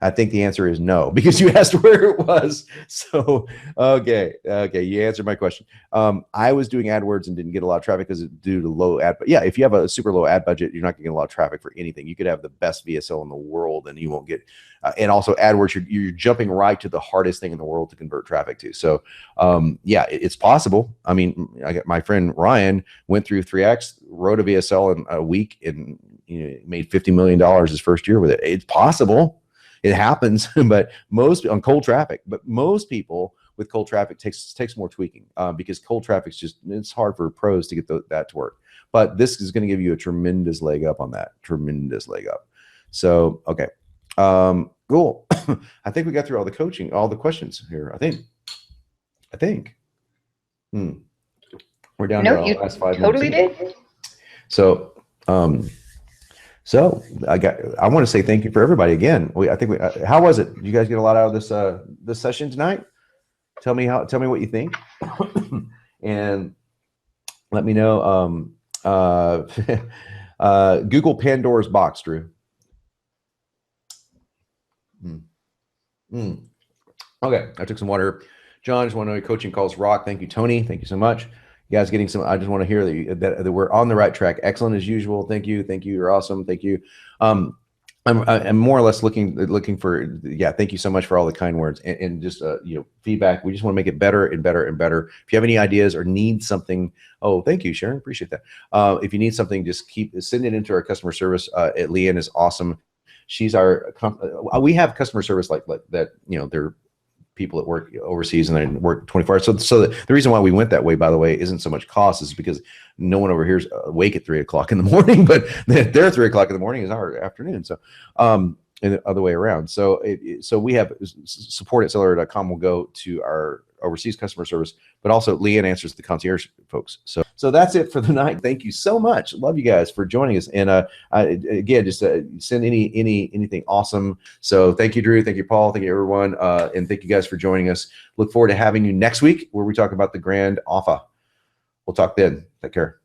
I think the answer is no, because you asked where it was. So, okay, you answered my question. I was doing AdWords and didn't get a lot of traffic because it's due to low ad. But yeah, if you have a super low ad budget, you're not going to get a lot of traffic for anything. You could have the best VSL in the world, and you won't get. And also AdWords, you're jumping right to the hardest thing in the world to convert traffic to. So, yeah, it's possible. I mean, my friend Ryan went through 3X, wrote a VSL in a week, and made $50 million his first year with it. It's possible. It happens, but most on cold traffic. But most people with cold traffic takes more tweaking, because cold traffic's it's hard for pros to get that to work. But this is going to give you a tremendous leg up on that. Tremendous leg up. So okay, cool. I think we got through all the questions here. I think. We're down to the last 5 minutes. Totally did. So. So I want to say thank you for everybody again. How was it? Did you guys get a lot out of this session tonight? Tell me what you think, and let me know. Google Pandora's box, Drew. Okay, I took some water. John, just want to know, coaching calls rock. Thank you, Tony. Thank you so much. You guys getting some. I just want to hear that we're on the right track. Excellent as usual. Thank you. You're awesome. Thank you. I'm more or less looking for. Yeah. Thank you so much for all the kind words and just feedback. We just want to make it better and better and better. If you have any ideas or need something, thank you, Sharon. Appreciate that. If you need something, just send it into our customer service. Leanne is awesome. She's we have customer service like that. They're people that work overseas and they work 24 hours. So the reason why we went that way, by the way, isn't so much cost, is because no one over here is awake at 3 o'clock in the morning, but their 3 o'clock in the morning is our afternoon. So, and the other way around. So we have support@sellera.com will go to our overseas customer service, but also Leanne answers the concierge folks. So that's it for the night. Thank you so much. Love you guys for joining us. And again, just send anything awesome. So thank you, Drew. Thank you, Paul. Thank you, everyone. And thank you guys for joining us. Look forward to having you next week, where we talk about the grand offer. We'll talk then. Take care.